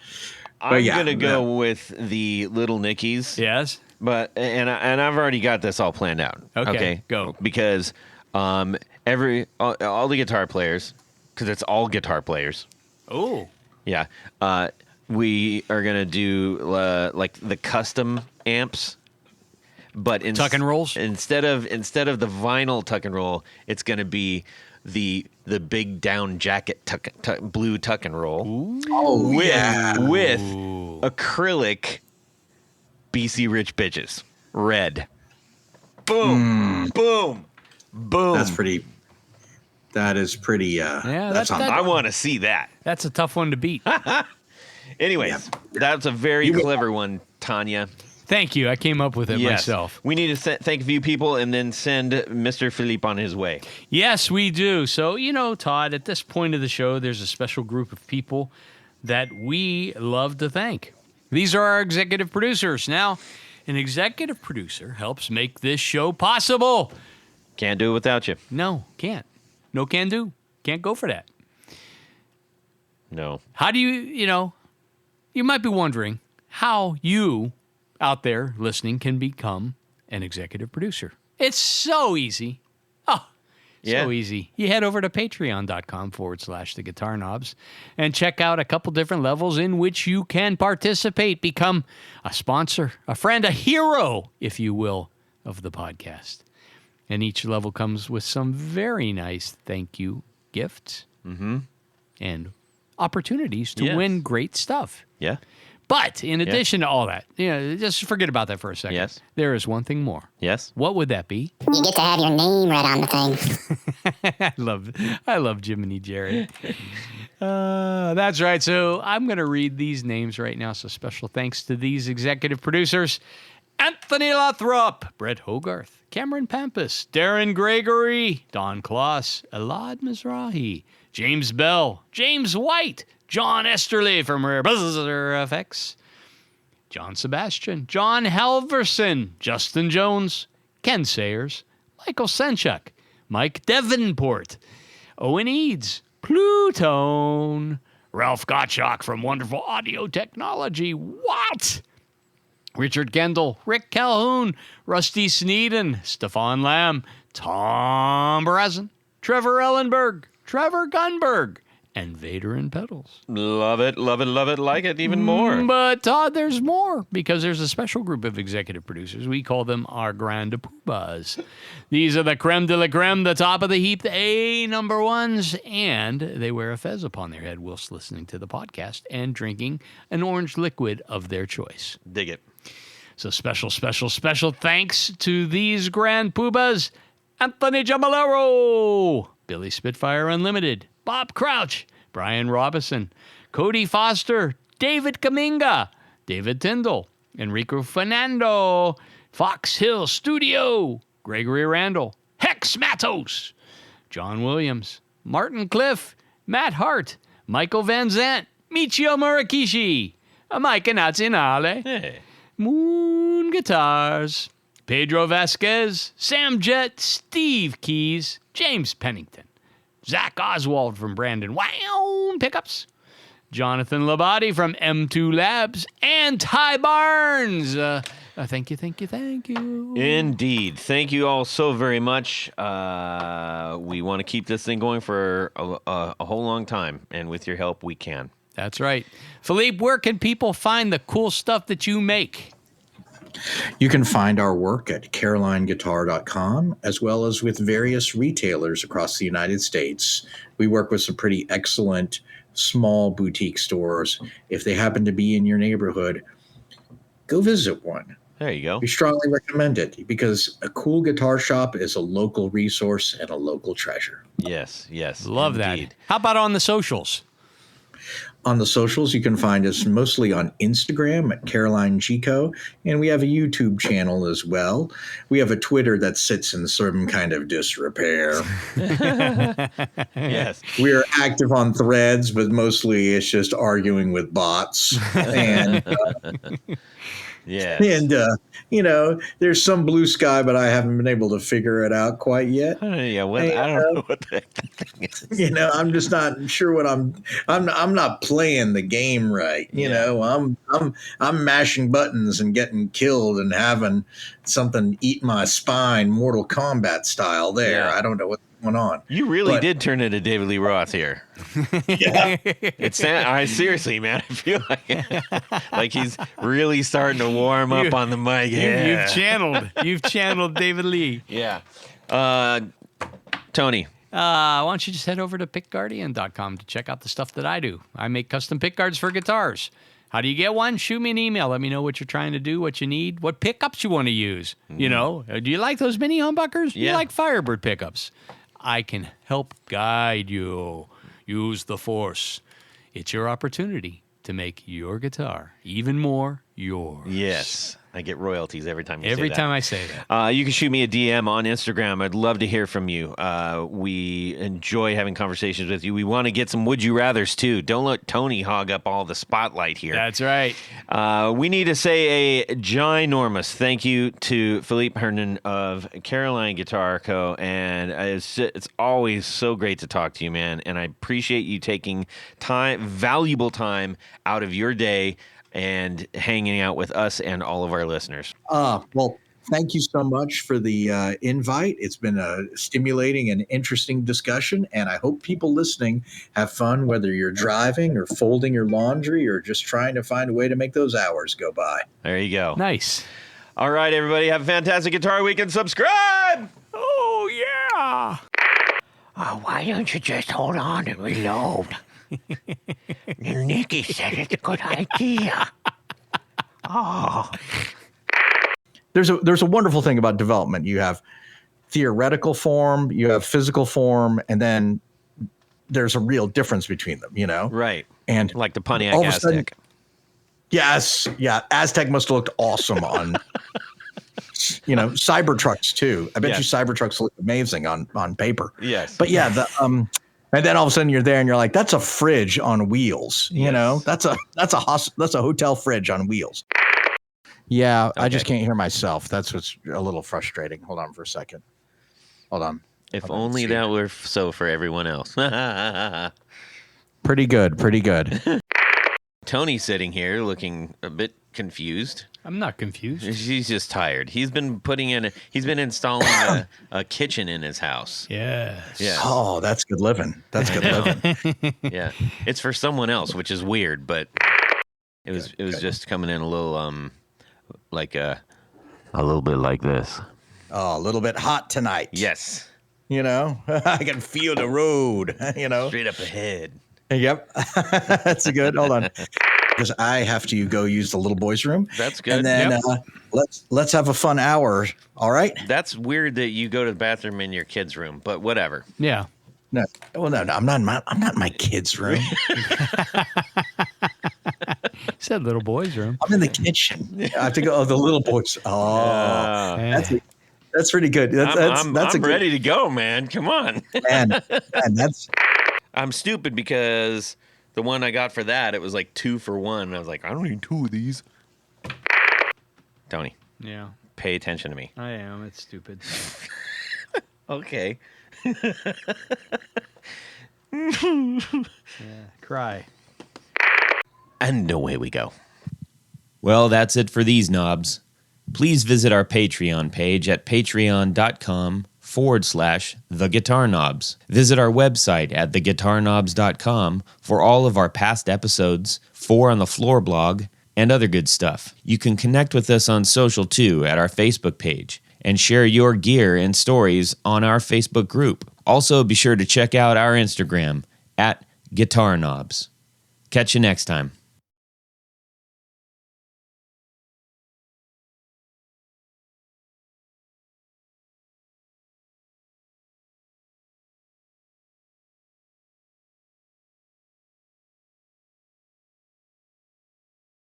A: I'm gonna go with the Little Nickies.
B: Yes,
A: but and I've already got this all planned out.
B: Okay, go
A: because all the guitar players because it's all guitar players.
B: Oh.
A: Yeah. We are going to do like the custom amps. But
B: Tuck and rolls?
A: Instead of the vinyl tuck and roll, it's going to be the big down jacket blue tuck and roll.
C: Oh,
A: With acrylic BC Rich Bitches. Red. Boom. Boom. Boom.
C: That is pretty.
A: I want to see that.
B: That's a tough one to beat.
A: Anyways, that's a very clever one, Tanya.
B: Thank you. I came up with it myself.
A: We need to thank a few people and then send Mr. Philippe on his way.
B: Yes, we do. So, Todd, at this point of the show, there's a special group of people that we love to thank. These are our executive producers. Now, an executive producer helps make this show possible.
A: Can't do it without you.
B: No, can't. No can do. Can't go for that.
A: No.
B: How do you might be wondering how you out there listening can become an executive producer. It's so easy. So easy. You head over to patreon.com/the Guitar Knobs and check out a couple different levels in which you can participate, become a sponsor, a friend, a hero, if you will, of the podcast. And each level comes with some very nice thank you gifts and opportunities to win great stuff.
A: Yeah.
B: But in addition to all that, just forget about that for a second.
A: Yes.
B: There is one thing more.
A: Yes.
B: What would that be?
D: You get to have your name right on the thing.
B: I love Jiminy Jared. That's right. So I'm going to read these names right now. So special thanks to these executive producers: Anthony Lothrop, Brett Hogarth, Cameron Pampas, Darren Gregory, Don Kloss, Elad Mizrahi, James Bell, James White, John Esterly from Rare Buzzer FX, John Sebastian, John Halverson, Justin Jones, Ken Sayers, Michael Senchuk, Mike Devenport, Owen Eads, Plutone, Ralph Gottschalk from Wonderful Audio Technology, what? Richard Kendall, Rick Calhoun, Rusty Sneeden, Stefan Lamb, Tom Brazen, Trevor Ellenberg, Trevor Gunberg, and Vader and Pedals.
A: Love it, love it, love it, like it even more.
B: But, Todd, there's more, because there's a special group of executive producers. We call them our Grand Poobahs. These are the creme de la creme, the top of the heap, the A number ones, and they wear a fez upon their head whilst listening to the podcast and drinking an orange liquid of their choice.
A: Dig it.
B: So special thanks to these Grand Poobahs: Anthony Jamalero, Billy Spitfire Unlimited, Bob Crouch, Brian Robinson, Cody Foster, David Kaminga, David Tyndall, Enrico Fernando, Fox Hill Studio, Gregory Randall, Hex Matos, John Williams, Martin Cliff, Matt Hart, Michael Van Zant, Michio Murakishi, Mike Natsunale,
A: Hey.
B: Moon Guitars, Pedro Vasquez, Sam Jett, Steve Keys, James Pennington, Zach Oswald from Brandon Wow Pickups, Jonathan Labate from M2 Labs, and Ty Barnes. Thank you.
A: Indeed. Thank you all so very much. We want to keep this thing going for a whole long time, and with your help, we can.
B: That's right. Philippe, where can people find the cool stuff that you make?
C: You can find our work at carolineguitar.com, as well as with various retailers across the United States. We work with some pretty excellent small boutique stores. If they happen to be in your neighborhood, go visit one.
A: There you go.
C: We strongly recommend it, because a cool guitar shop is a local resource and a local treasure.
A: Yes.
B: Love
A: indeed.
B: that. How about on the socials?
C: On the socials, you can find us mostly on Instagram at Caroline Gico, and we have a YouTube channel as well. We have a Twitter that sits in some kind of disrepair.
A: Yes.
C: We are active on Threads, but mostly it's just arguing with bots. And
A: Yes.
C: And, there's some blue sky, but I haven't been able to figure it out quite yet.
A: I don't know what the thing is.
C: I'm just not sure what I'm not playing the game right. I'm mashing buttons and getting killed and having something eat my spine, Mortal Kombat style there.
A: Yeah.
C: I don't know going on.
A: You really
C: But-
A: did turn into David Lee Roth here.
C: Yeah.
A: I seriously, man, I feel like he's really starting to warm up on the mic.
B: You've channeled David Lee.
A: Yeah. Tony.
B: Why don't you just head over to pickguardian.com to check out the stuff that I do. I make custom pick guards for guitars. How do you get one? Shoot me an email. Let me know what you're trying to do, what you need, what pickups you want to use. You know, do you like those mini humbuckers?
A: Yeah.
B: You like Firebird pickups? I can help guide you. Use the Force. It's your opportunity to make your guitar even more yours.
A: Yes. I get royalties every time you say that.
B: Every time I say that.
A: You can shoot me a DM on Instagram. I'd love to hear from you. We enjoy having conversations with you. We want to get some would you rathers too. Don't let Tony hog up all the spotlight here.
B: That's right.
A: We need to say a ginormous thank you to Philippe Herndon of Caroline Guitar Co. And it's always so great to talk to you, man. And I appreciate you taking valuable time out of your day and hanging out with us and all of our listeners.
C: Well, thank you so much for the invite. It's been a stimulating and interesting discussion, and I hope people listening have fun, whether you're driving or folding your laundry or just trying to find a way to make those hours go by.
A: There you go.
B: Nice.
A: All right, everybody, have a fantastic Guitar Week and subscribe!
B: Oh, yeah.
E: Why don't you just hold on and reload? Nikki said it's a good idea.
C: There's a wonderful thing about development. You have theoretical form, you have physical form, and then there's a real difference between them, you know?
A: Right.
C: And
A: Like the Pontiac
C: all of a sudden-
A: Aztec.
C: yes, yeah, Aztec must have looked awesome on, Cybertrucks too. I bet
A: Yes.
C: you Cybertrucks look amazing on paper.
A: Yes.
C: But yeah, and then all of a sudden you're there and you're like, that's a fridge on wheels. You
A: Yes.
C: know, that's a hotel fridge on wheels. Yeah, I just can't hear myself. That's what's a little frustrating. Hold on for a second. Hold on.
A: If
C: Hold on,
A: only
C: see.
A: that were so for everyone else.
C: Pretty good.
A: Tony's sitting here looking a bit confused.
B: I'm not confused.
A: He's just tired. He's been installing a kitchen in his house.
B: Yes.
A: Yeah.
C: Oh, that's good living. That's good living.
A: Yeah. It's for someone else, which is weird, but it was just coming in a little a little bit like this.
C: Oh, a little bit hot tonight.
A: Yes.
C: You know, I can feel the road,
A: Straight up ahead.
C: Yep. That's good. Hold on. Because I have to go use the little boy's room.
A: That's good.
C: And then let's have a fun hour. All right.
A: That's weird that you go to the bathroom in your kid's room, but whatever.
B: Yeah.
C: No. Well, no. I'm not in my kid's room.
B: Said little boy's room.
C: I'm in the kitchen. I have to go. Oh, the little boys. Oh, that's pretty good. That's
A: I'm ready to go, man. Come on.
C: And that's.
A: I'm stupid because the one I got for that, it was like 2 for 1. And I was like, I don't need 2 of these. Tony,
B: Yeah,
A: pay attention to me.
B: I am. It's stupid.
A: Okay.
B: Cry.
A: And away we go.
F: Well, that's it for these knobs. Please visit our Patreon page at patreon.com/The Guitar Knobs. Visit our website at theguitarknobs.com for all of our past episodes, 4 on the Floor blog, and other good stuff. You can connect with us on social too at our Facebook page and share your gear and stories on our Facebook group. Also, be sure to check out our Instagram at Guitar Knobs. Catch you next time.